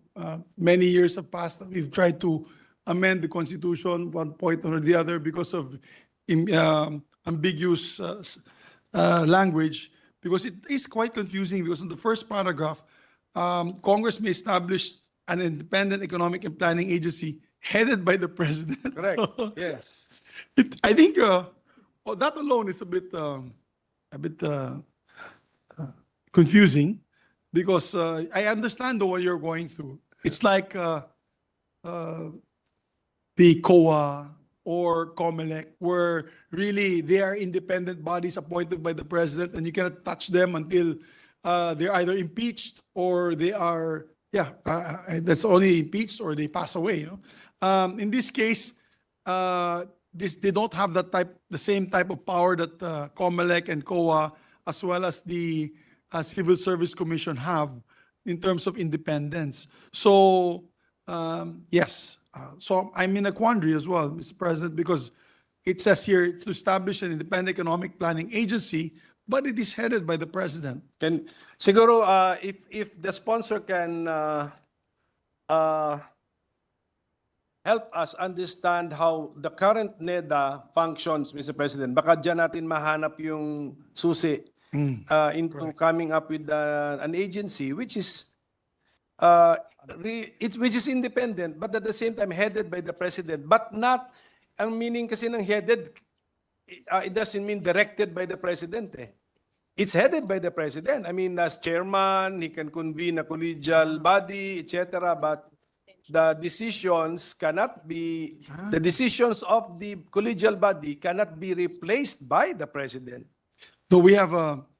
Speaker 8: many years have passed. We've tried to amend the Constitution, one point or the other, because of ambiguous language. Because it is quite confusing. Because in the first paragraph, Congress may establish an independent economic and planning agency headed by the president.
Speaker 9: Correct.
Speaker 8: So,
Speaker 9: Yes.
Speaker 8: I think that alone is a bit confusing, because I understand what you're going through. It's like the COA or COMELEC, where really they are independent bodies appointed by the president, and you cannot touch them until they're either impeached or they are, that's only impeached or they pass away. You know? In this case, they don't have the same type of power that COMELEC and COA, as well as the Civil Service Commission, have in terms of independence. So yes, so I'm in a quandary as well, Mr. President, because it says here it's to establish an independent economic planning agency, but it is headed by the president.
Speaker 9: Siguro, if the sponsor can help us understand how the current NEDA functions, Mr. President, baka dyan natin mahanap yung susi into coming up with an agency which is which is independent, but at the same time headed by the president, but not, ang meaning kasi ng headed, it doesn't mean directed by the president. It's headed by the president. I mean, as chairman, he can convene a collegial body, etc. But the decisions cannot be, the decisions of the collegial body cannot be replaced by the president.
Speaker 8: No, we have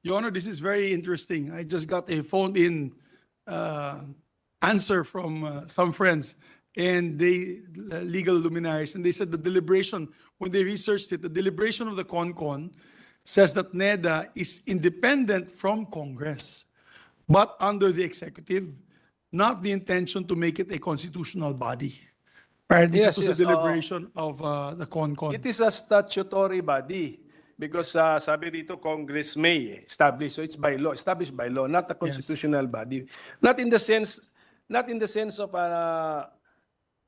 Speaker 8: Your Honor, this is very interesting. I just got a phone-in answer from some friends, and they legal luminaries, and they said the deliberation, when they researched it, the deliberation of the CONCON says that NEDA is independent from Congress, but under the executive, not the intention to make it a constitutional body. Apparently,
Speaker 9: Yes,
Speaker 8: this was
Speaker 9: yes,
Speaker 8: the deliberation of the CONCON.
Speaker 9: It is a statutory body because sabi dito Congress may establish, so it's by law, established by law, not a constitutional body. Not in the sense of a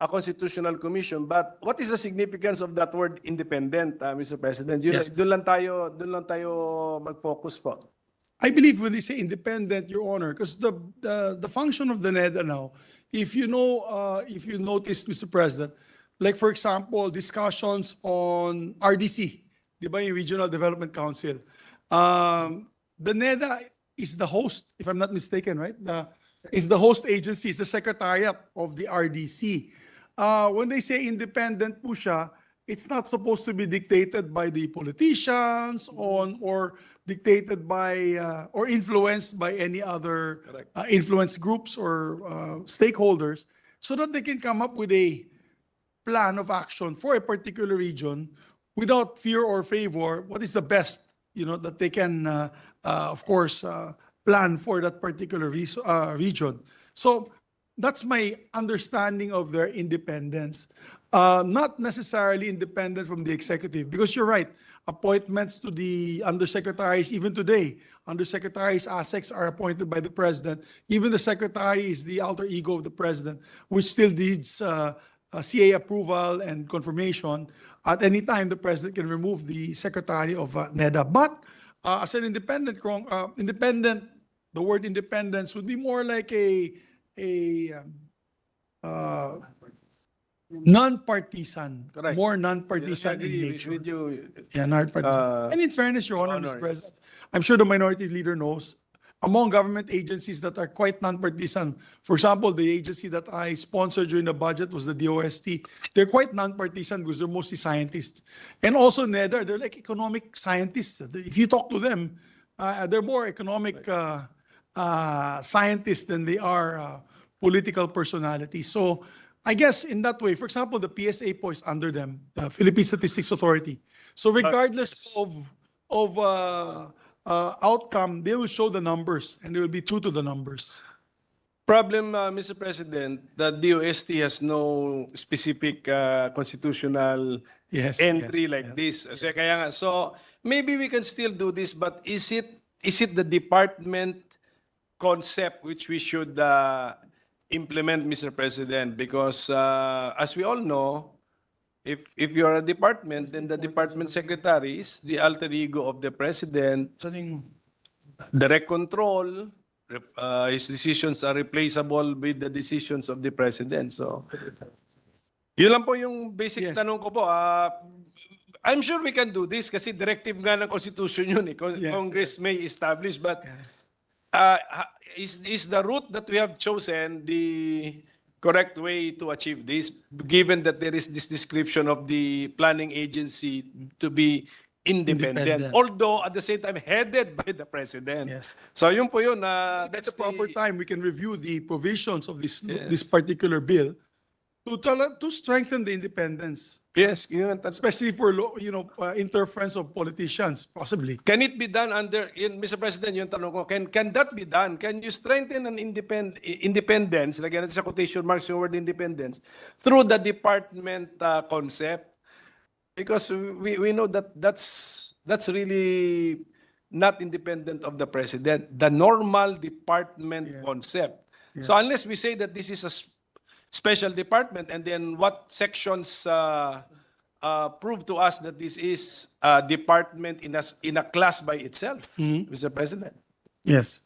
Speaker 9: constitutional commission, but what is the significance of that word independent, Mr. President?
Speaker 8: Yes.
Speaker 9: Doon lang tayo mag-focus po.
Speaker 8: I believe when they say independent, Your Honor, because the function of the NEDA now, if you notice, Mr. President, like for example, discussions on RDC, di ba, yung Regional Development Council, the NEDA is the host, if I'm not mistaken, right? Is the host agency, is the secretariat of the RDC. When they say independent po siya, it's not supposed to be dictated by the politicians or dictated by or influenced by any other influence groups or stakeholders, so that they can come up with a plan of action for a particular region without fear or favor. What is the best, that they can, of course, plan for that particular region. So that's my understanding of their independence. Not necessarily independent from the executive, because you're right, appointments to the undersecretaries, even today, undersecretaries' ASECs are appointed by the president. Even the secretary is the alter ego of the president, which still needs CA approval and confirmation. At any time, the president can remove the secretary of NEDA. But as an independent, the word independence would be more like a non-partisan,
Speaker 9: Correct.
Speaker 8: more non-partisan
Speaker 9: I
Speaker 8: in
Speaker 9: agree
Speaker 8: nature.
Speaker 9: with you.
Speaker 8: Yeah, non-partisan. And in fairness, Your Honor,
Speaker 9: Honor,
Speaker 8: Mr. President, I'm sure the minority leader knows, among government agencies that are quite non-partisan. For example, the agency that I sponsored during the budget was the DOST. They're quite non-partisan because they're mostly scientists. And also NEDA, they're like economic scientists. If you talk to them, they're more economic scientists than they are political personalities. So I guess in that way, for example, the PSA po is under them, the Philippine Statistics Authority. So regardless of outcome, they will show the numbers and they will be true to the numbers.
Speaker 9: Problem, Mr. President, the DOST has no specific constitutional
Speaker 8: Yes.
Speaker 9: entry
Speaker 8: yes,
Speaker 9: like
Speaker 8: yes.
Speaker 9: this. So, kaya nga, so maybe we can still do this, but is it the department concept which we should implement, Mr. President? Because as we all know, if you're a department, then the department secretary is the alter ego of the president. Direct control, his decisions are replaceable with the decisions of the president. So, yun lang po yung basic
Speaker 8: Yes.
Speaker 9: tanong ko po. I'm sure we can do this kasi directive nga ng Constitution yun.
Speaker 8: Yes,
Speaker 9: Congress may establish, but is the route that we have chosen the correct way to achieve this, given that there is this description of the planning agency to be independent,
Speaker 8: Independent.
Speaker 9: although at the same time headed by the president.
Speaker 8: Yes.
Speaker 9: So yun po yun.
Speaker 8: At
Speaker 9: That's
Speaker 8: the proper
Speaker 9: the,
Speaker 8: time, we can review the provisions of this
Speaker 9: Yes.
Speaker 8: this particular bill to strengthen the independence,
Speaker 9: yes. Yun,
Speaker 8: especially for interference of politicians, possibly.
Speaker 9: can it be done under, Mr. President, yung tanong ko, can that be done? Can you strengthen an independence, lagyan natin sa quotation marks yung word independence, through the department concept? Because we know that that's really not independent of the president, the normal department concept. So unless we say that this is a special department, and then what sections prove to us that this is a department in a class by itself, Mr. President?
Speaker 8: Yes.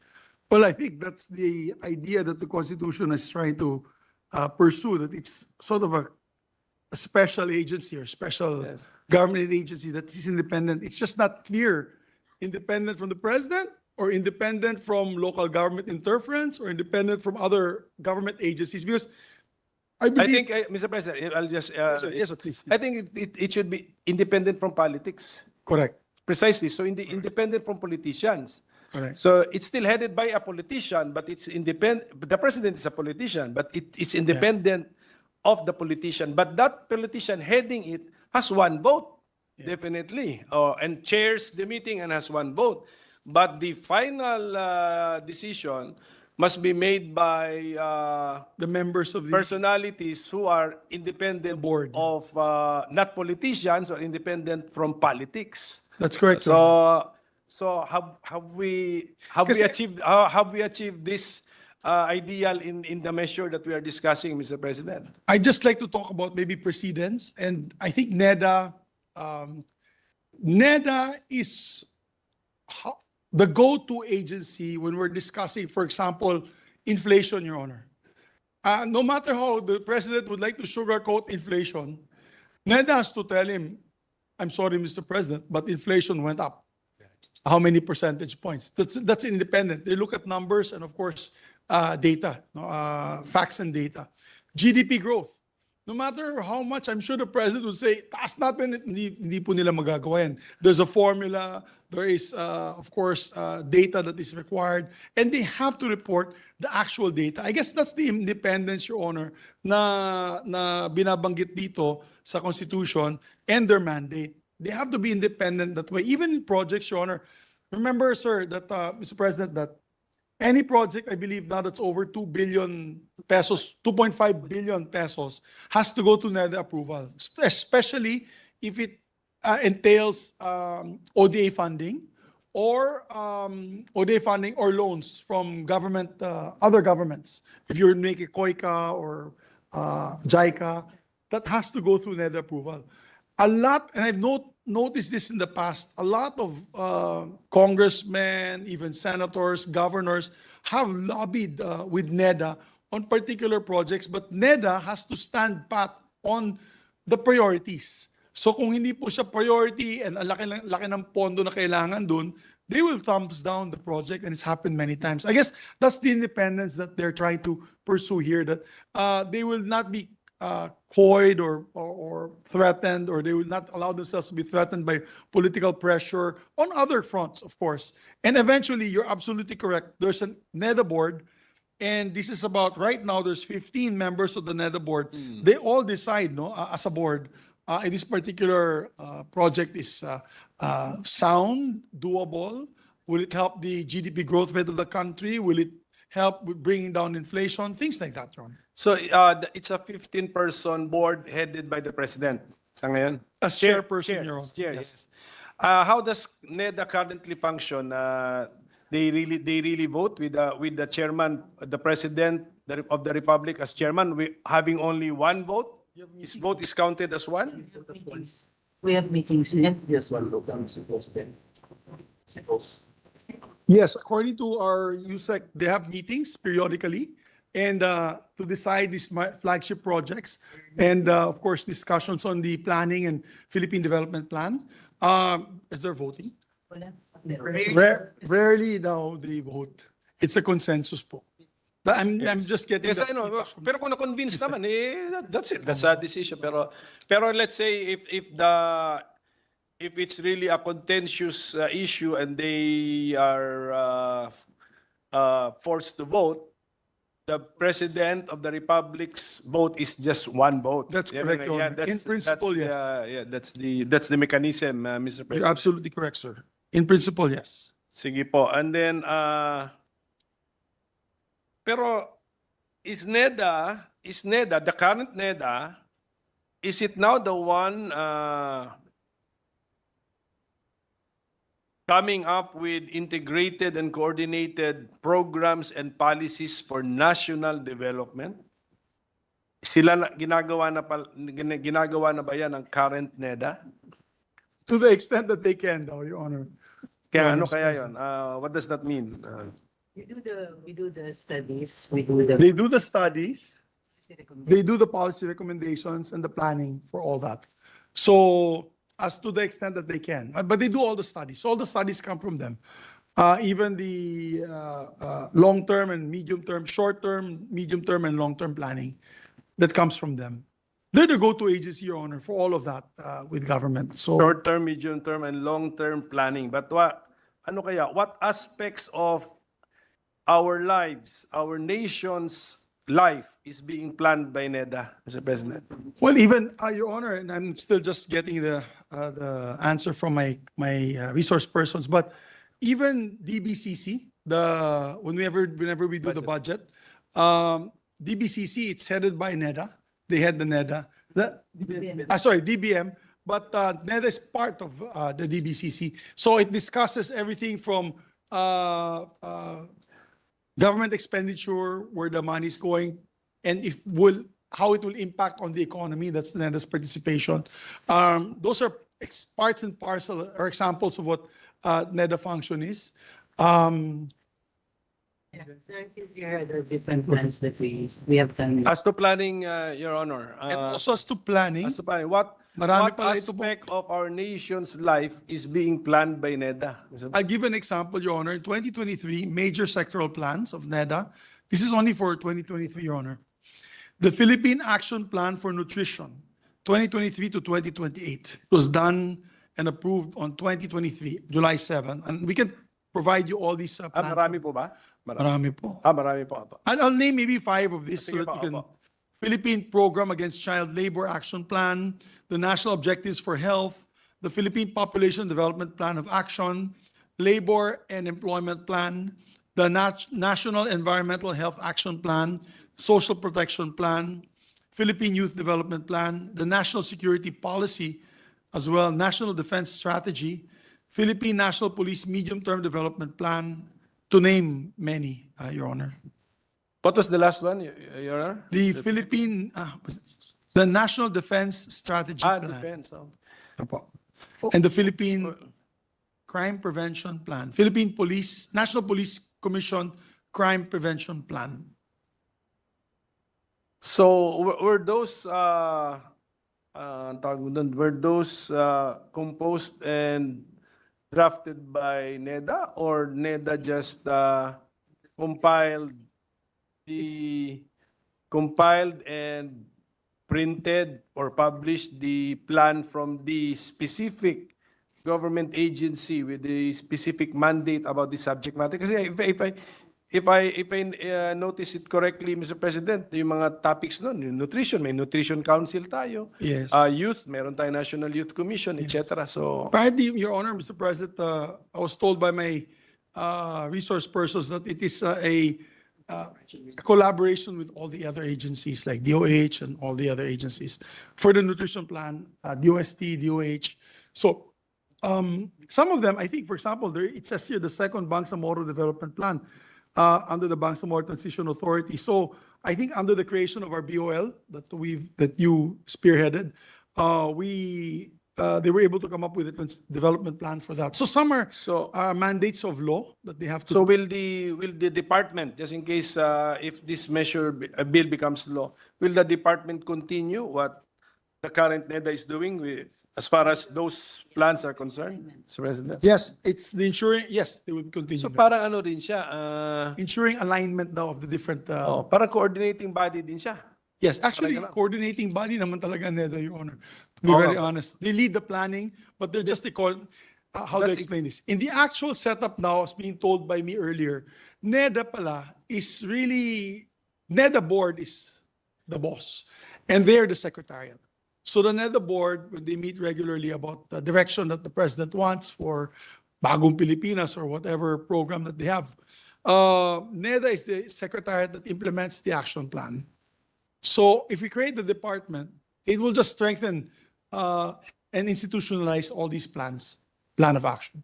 Speaker 8: Well, I think that's the idea that the Constitution is trying to pursue, that it's sort of a special agency or special
Speaker 9: Yes.
Speaker 8: government agency that is independent. It's just not clear, independent from the president or independent from local government interference or independent from other government agencies. Because I
Speaker 9: I
Speaker 8: believe...
Speaker 9: think, Mr. President, I'll just,
Speaker 8: Yes, sir, please.
Speaker 9: I think it should be independent from politics.
Speaker 8: Correct.
Speaker 9: Precisely. So independent from politicians.
Speaker 8: Correct.
Speaker 9: So it's still headed by a politician, but it's independent. The president is a politician, but it's independent of the politician. But that politician heading it has one vote, definitely, and chairs the meeting and has one vote. But the final decision must be made by
Speaker 8: The members of the...
Speaker 9: personalities who are independent
Speaker 8: board.
Speaker 9: of not politicians or independent from politics.
Speaker 8: That's correct. sir.
Speaker 9: So have we
Speaker 8: Kasi-
Speaker 9: achieved this ideal in the measure that we are discussing, Mr. President?
Speaker 8: I'd just like to talk about maybe precedents, and I think NEDA is the go-to agency when we're discussing, for example, inflation, Your Honor. No matter how the president would like to sugarcoat inflation, NEDA has to tell him, I'm sorry, Mr. President, but inflation went up. How many percentage points? That's independent. They look at numbers and, of course, data, facts and data. GDP growth. No matter how much, I'm sure the president would say, taas natin, hindi po nila magagawa yan. There's a formula, there is, of course, data that is required, and they have to report the actual data. I guess that's the independence, Your Honor, na binabanggit dito sa Constitution and their mandate. They have to be independent that way. Even in projects, Your Honor, remember, sir, that, Mr. President, that any project, I believe now that's over 2 billion pesos, 2.5 billion pesos, has to go to NEDA approval, especially if it entails ODA funding or loans from government, other governments. If you're making COICA or JICA, that has to go through NEDA approval. A lot, and I've noticed this in the past, a lot of congressmen, even senators, governors have lobbied with NEDA on particular projects, but NEDA has to stand pat on the priorities. So kung hindi po siya priority and ang laki ng pondo na kailangan dun, they will thumbs down the project, and it's happened many times. I guess that's the independence that they're trying to pursue here, that they will not be coyed or threatened, or they will not allow themselves to be threatened by political pressure on other fronts, of course. And eventually, you're absolutely correct. There's a NEDA board, and this is about, right now, there's 15 members of the NEDA board. They all decide, no, as a board, this particular project is sound, doable. Will it help the GDP growth rate of the country? Will it help with bringing down inflation? Things like that, Ron.
Speaker 9: So it's a 15-person board headed by the president. Sa ngayon?
Speaker 8: As chairperson, Your Honor.
Speaker 9: Chair,
Speaker 8: Yes.
Speaker 9: yes. How does NEDA currently function? They really vote with the chairman, the president of the republic as chairman, having only one vote. His vote is counted as one.
Speaker 10: We have meetings and
Speaker 8: Yes, according to our USEC, they have meetings periodically, and to decide these flagship projects, and of course, discussions on the planning and Philippine Development Plan. Is there voting? Rarely now they vote. It's a consensus po. I'm just getting.
Speaker 9: Yes,
Speaker 8: the
Speaker 9: I know.
Speaker 8: feedback from-
Speaker 9: Pero kung na-convince naman, that's it. That's a decision. Pero let's say if it's really a contentious issue and they are forced to vote, the president of the republic's vote is just one vote.
Speaker 8: That's correct, Your Honor. In principle, yes.
Speaker 9: That's the mechanism, Mr.
Speaker 8: You're
Speaker 9: President.
Speaker 8: absolutely correct, sir. In principle, yes.
Speaker 9: Sige po. And then, pero is NEDA, the current NEDA, is it now the one coming up with integrated and coordinated programs and policies for national development? Ginagawa na ba yan ang current NEDA?
Speaker 8: To the extent that they can, though, Your Honor.
Speaker 9: Kaya
Speaker 8: Your
Speaker 9: ano
Speaker 8: Honor's
Speaker 9: kaya
Speaker 8: President.
Speaker 9: yun? What does that mean?
Speaker 10: we do the studies, we do the
Speaker 8: They do the studies, they do the policy recommendations and the planning for all that. So, as to the extent that they can, but they do all the studies. All the studies come from them. Even the long-term and medium-term, short-term, medium-term, and long-term planning, that comes from them. They're the go-to agency, Your Honor, for all of that with government. So,
Speaker 9: Short-term, medium-term, and long-term planning. But what aspects of our lives, our nation's life is being planned by NEDA, Mr. President?
Speaker 8: well, even, Your Honor, and I'm still just getting the answer from my resource persons, but even DBCC, whenever we do the budget, DBCC, it's headed by NEDA. They had the NEDA. DBM. But NEDA is part of the DBCC. So it discusses everything from government expenditure, where the money is going, and how it will impact on the economy. That's NEDA's participation. Those are parts and parcel or examples of what NEDA function is.
Speaker 10: here are the different plans that we have done.
Speaker 9: As to planning, Your Honor,
Speaker 8: And also as to planning,
Speaker 9: as to planning, what
Speaker 8: Marami pala ito po.
Speaker 9: aspect of our nation's life is being planned by NEDA?
Speaker 8: I'll give an example, Your Honor. 2023, major sectoral plans of NEDA. This is only for 2023, Your Honor. The Philippine Action Plan for Nutrition, 2023 to 2028. It was done and approved on 2023, July 7. And we can provide you all these plans.
Speaker 9: Marami po ba?
Speaker 8: Marami po.
Speaker 9: Marami po.
Speaker 8: And I'll name maybe 5 of these so
Speaker 9: Sige
Speaker 8: that
Speaker 9: po,
Speaker 8: you can.
Speaker 9: opo.
Speaker 8: Philippine Program Against Child Labor Action Plan, the National Objectives for Health, the Philippine Population Development Plan of Action, Labor and Employment Plan, the National Environmental Health Action Plan, Social Protection Plan, Philippine Youth Development Plan, the National Security Policy, as well, National Defense Strategy, Philippine National Police Medium-Term Development Plan, to name many, Your Honor.
Speaker 9: What was the last one, Your Honor?
Speaker 8: The National Defense Strategy Plan.
Speaker 9: Defense.
Speaker 8: Opo. And the Philippine Crime Prevention Plan. Philippine Police, National Police Commission Crime Prevention Plan.
Speaker 9: So were those composed and drafted by NEDA, or NEDA just compiled compiled and printed or published the plan from the specific government agency with the specific mandate about the subject matter? Kasi if I notice it correctly, Mr. President, yung mga topics nun, yung nutrition, may nutrition council tayo.
Speaker 8: Yes.
Speaker 9: Youth, meron tayong National Youth Commission, etc. So,
Speaker 8: Apparently, Your Honor, Mr. President, I was told by my resource persons that it is a collaboration with all the other agencies like DOH and all the other agencies for the nutrition plan, DOST, DOH. So some of them, I think, for example, it says here the second Bangsamoro Development Plan under the Bangsamoro Transition Authority. So I think under the creation of our BOL that you spearheaded, they were able to come up with a development plan for that. So some are mandates of law that they have to.
Speaker 9: so will the department, just in case if this bill becomes law, will the department continue what the current NEDA is doing as far as those plans are concerned, Mr. President?
Speaker 8: Yes, it's the ensuring, yes, they will continue.
Speaker 9: So parang ano rin siya,
Speaker 8: Ensuring alignment now of the different,
Speaker 9: parang coordinating body din siya.
Speaker 8: yes, actually,
Speaker 9: Parang ganun.
Speaker 8: coordinating body naman talaga NEDA, Your Honor. To be very honest. They lead the planning, but they're just how to
Speaker 9: That's
Speaker 8: explain this. In the actual setup now, as being told by me earlier, NEDA pala is really, NEDA board is the boss, and they're the secretariat. So the NEDA board, when they meet regularly about the direction that the president wants for Bagong Pilipinas or whatever program that they have, NEDA is the secretariat that implements the action plan. So if we create the department, it will just strengthen and institutionalize all these plan of action.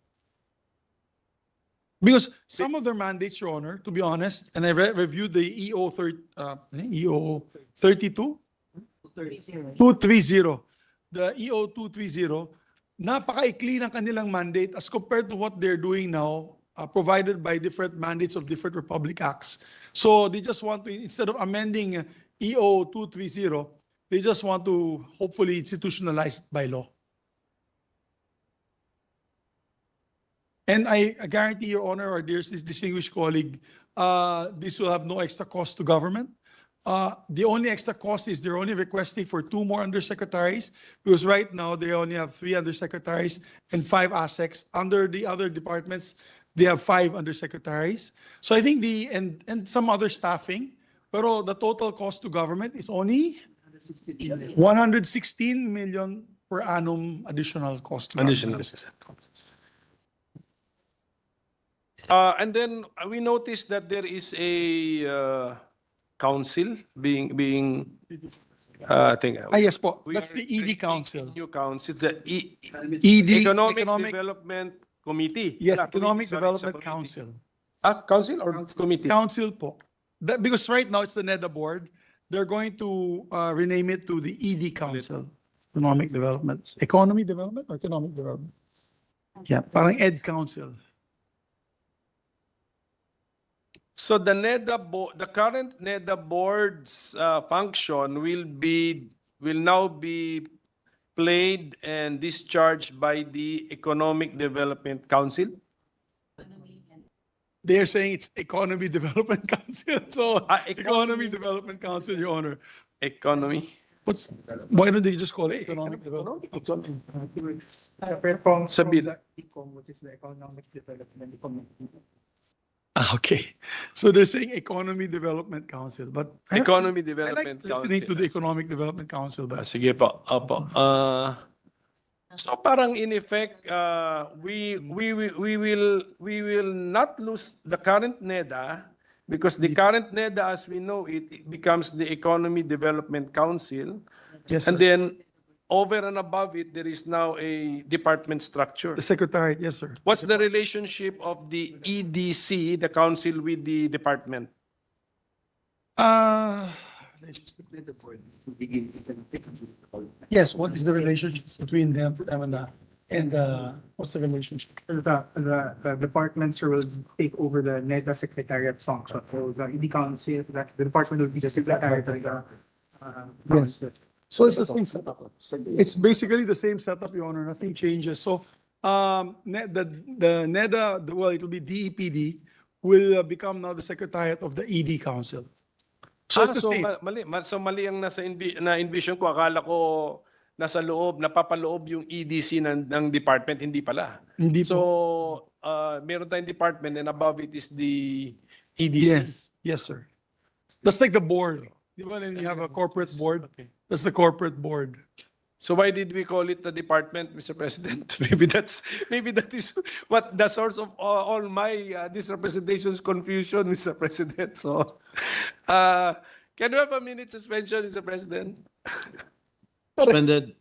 Speaker 8: Because some of their mandates, Your Honor, to be honest, and I reviewed the EO 32, 230. The EO 230, napaka-ikli ng kanilang mandate as compared to what they're doing now, provided by different mandates of different Republic Acts. So they just want to, instead of amending EO 230, they just want to hopefully institutionalize it by law. And I guarantee, Your Honor, or dear distinguished colleague, this will have no extra cost to government. The only extra cost is they're only requesting for 2 more undersecretaries, because right now they only have 3 undersecretaries and 5 ASECs. Under the other departments, they have 5 undersecretaries. So I think and some other staffing, pero the total cost to government is only 116 million per annum additional cost. To
Speaker 9: Additional.
Speaker 8: government.
Speaker 9: And then we noticed that there is a council being I think
Speaker 8: Yes po,
Speaker 9: we
Speaker 8: that's
Speaker 9: are
Speaker 8: the ED
Speaker 9: creating
Speaker 8: Council.
Speaker 9: New council, the
Speaker 8: ED,
Speaker 9: Economic Development Committee.
Speaker 8: Yes,
Speaker 9: Wala,
Speaker 8: Economic
Speaker 9: committee, sorry,
Speaker 8: Development
Speaker 9: it's a committee.
Speaker 8: Council.
Speaker 9: Council or committee?
Speaker 8: Council po. Because right now it's the NEDA board, they're going to rename it to the ED Council. Economic Development. Economy Development or Economic Development? Yeah, parang ED Council.
Speaker 9: So the the current NEDA board's function will now be played and discharged by the Economic Development Council.
Speaker 8: They're saying it's Economy Development Council. So
Speaker 9: Economy-
Speaker 8: Economy Development Council, Your Honor.
Speaker 9: Economy.
Speaker 8: Why don't they just call it Economic Development?
Speaker 10: Separate from
Speaker 9: Sa bill.
Speaker 10: the ECOM, which is the Economic Development Committee.
Speaker 8: Okay. So they're saying Economy Development Council, but
Speaker 9: Economy
Speaker 8: I like
Speaker 9: Development
Speaker 8: listening to the
Speaker 9: Council.
Speaker 8: Economic Development Council, but
Speaker 9: Sige po. Opo. So parang in effect, we will not lose the current NEDA, because the current NEDA, as we know it becomes the Economy Development Council.
Speaker 8: yes,
Speaker 9: And
Speaker 8: sir.
Speaker 9: then over and above it, there is now a department structure.
Speaker 8: The Secretariat, yes, sir.
Speaker 9: What's the relationship of the EDC, the council, with the department?
Speaker 8: Yes, what is the relationship between them and what's the relationship?
Speaker 10: The departments will take over the NEDA secretariat function. So the ED Council, the department will be the secretariat of the council.
Speaker 8: So it's the same setup. It's basically the same setup, Your Honor. Nothing changes. So the NEDA, well, it'll be DEPD, will become now the Secretariat of the ED Council. So it's the
Speaker 9: so
Speaker 8: same.
Speaker 9: so mali ang na-envision ko. Akala ko nasa loob, napapaloob yung EDC ng department, hindi pala.
Speaker 8: Hindi
Speaker 9: So, meron tayong department and above it is the EDC.
Speaker 8: Yes, yes, sir. That's like the board. When you have a corporate board,
Speaker 9: Okay.
Speaker 8: that's the corporate board.
Speaker 9: So why did we call it the department, Mr. President? Maybe that is what the source of all my this representation's confusion, Mr. President. So, can we have a minute suspension, Mr. President?
Speaker 2: Suspended.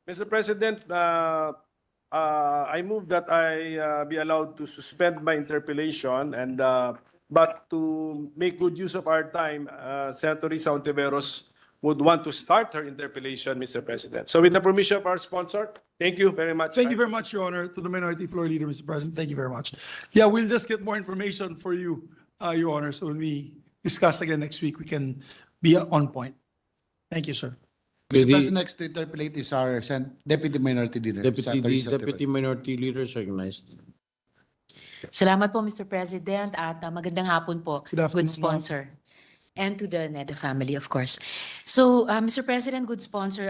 Speaker 9: Mr. President, I move that I be allowed to suspend my interpellation and but to make good use of our time, Senator Risa Ontiveros would want to start her interpellation, Mr. President. So with the permission of our sponsor, thank you very much.
Speaker 8: Thank you very much, Your Honor, to the Minority Floor Leader, Mr. President. Thank you very much. Yeah, we'll just get more information for you, Your Honor. So when we discuss again next week, we can be on point. Thank you, sir.
Speaker 3: Mr.
Speaker 2: The
Speaker 3: President, next to interpolate is our Deputy Minority Leader. Senator Risa
Speaker 2: Deputy
Speaker 3: Ontiveros.
Speaker 2: Minority Leader is recognized.
Speaker 1: Salamat po, Mr. President, at magandang hapon po,
Speaker 8: Good afternoon,
Speaker 1: good sponsor. And to the NEDA family, of course. So, Mr. President, good sponsor,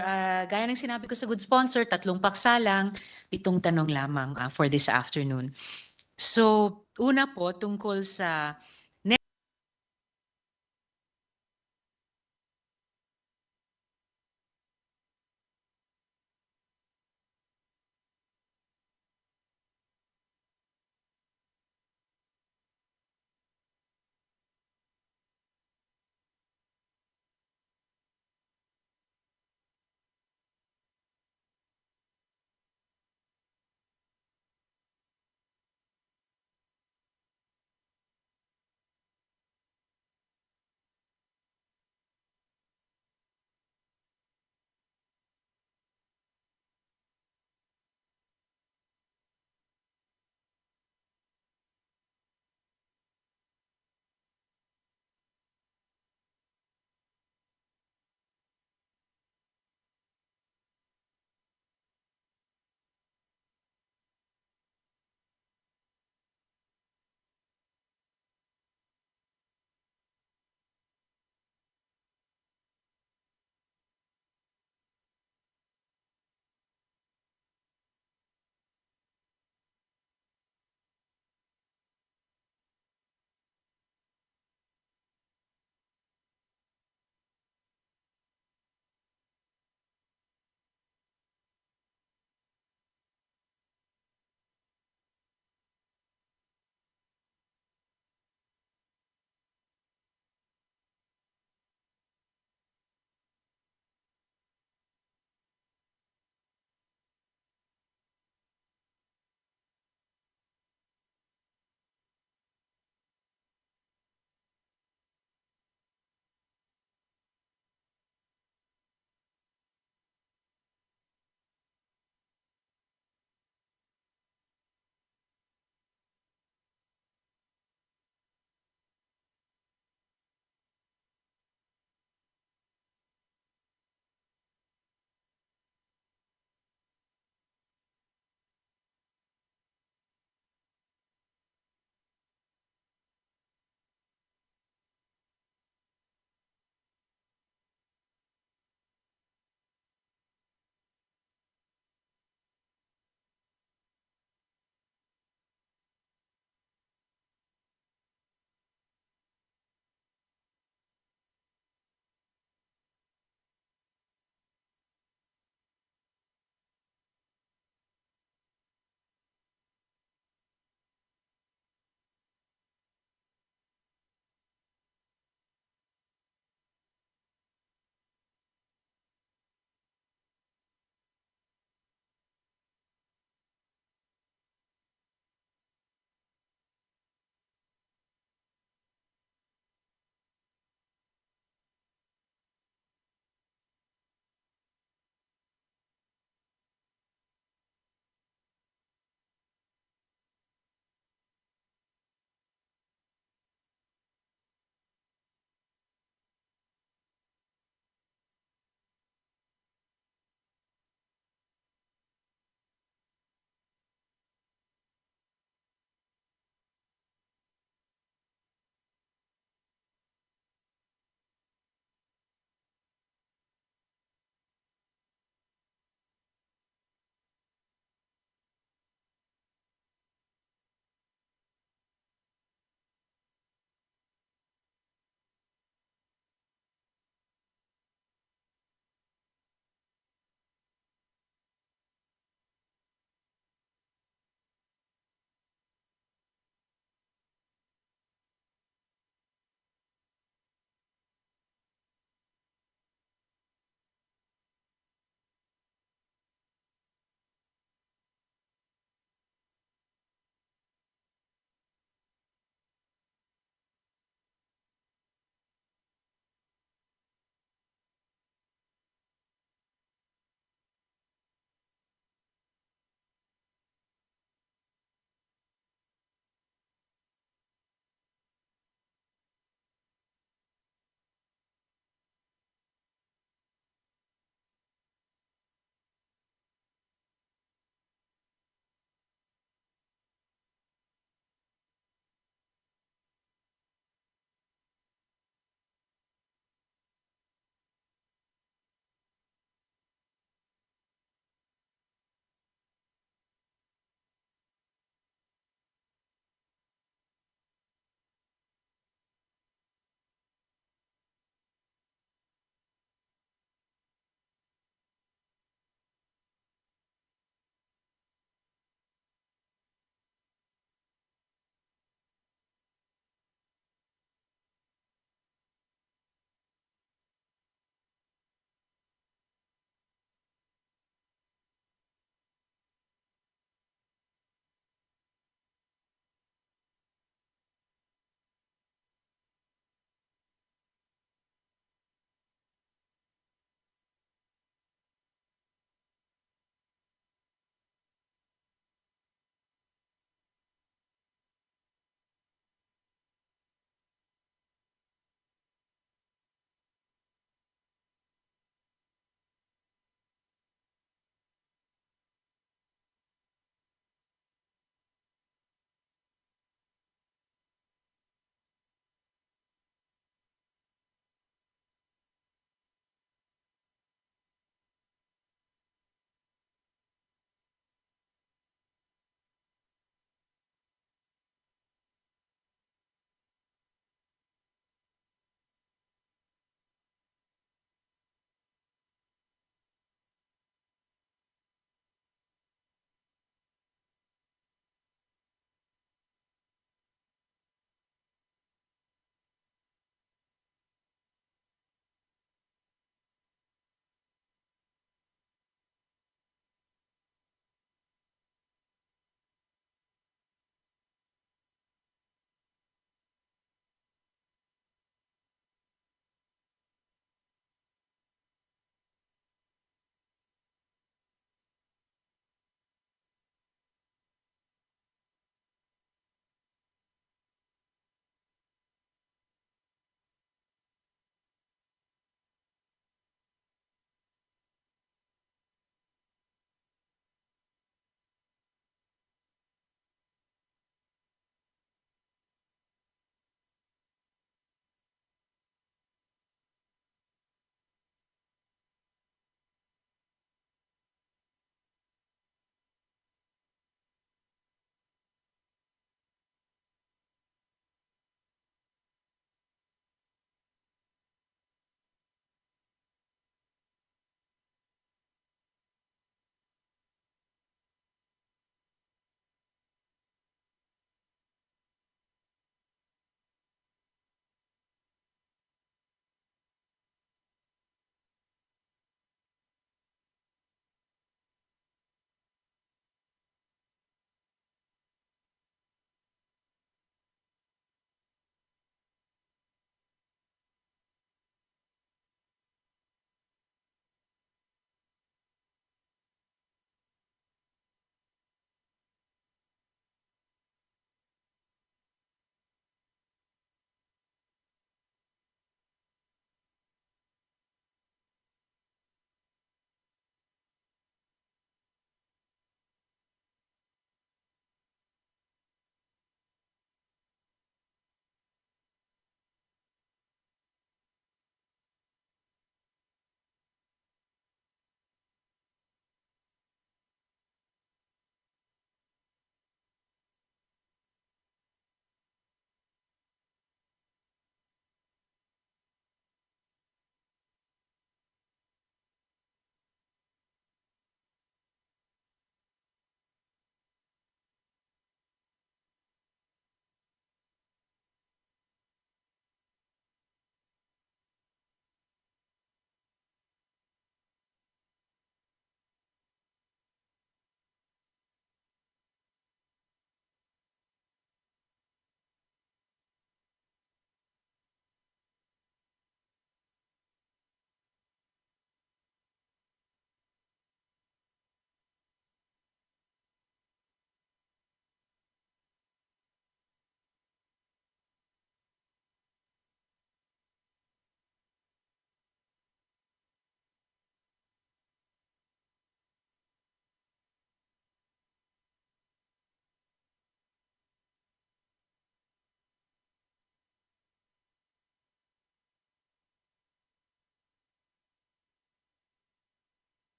Speaker 1: gaya ng sinabi ko sa good sponsor, 3 paksa lang, 7 tanong lamang for this afternoon. So, una po, tungkol sa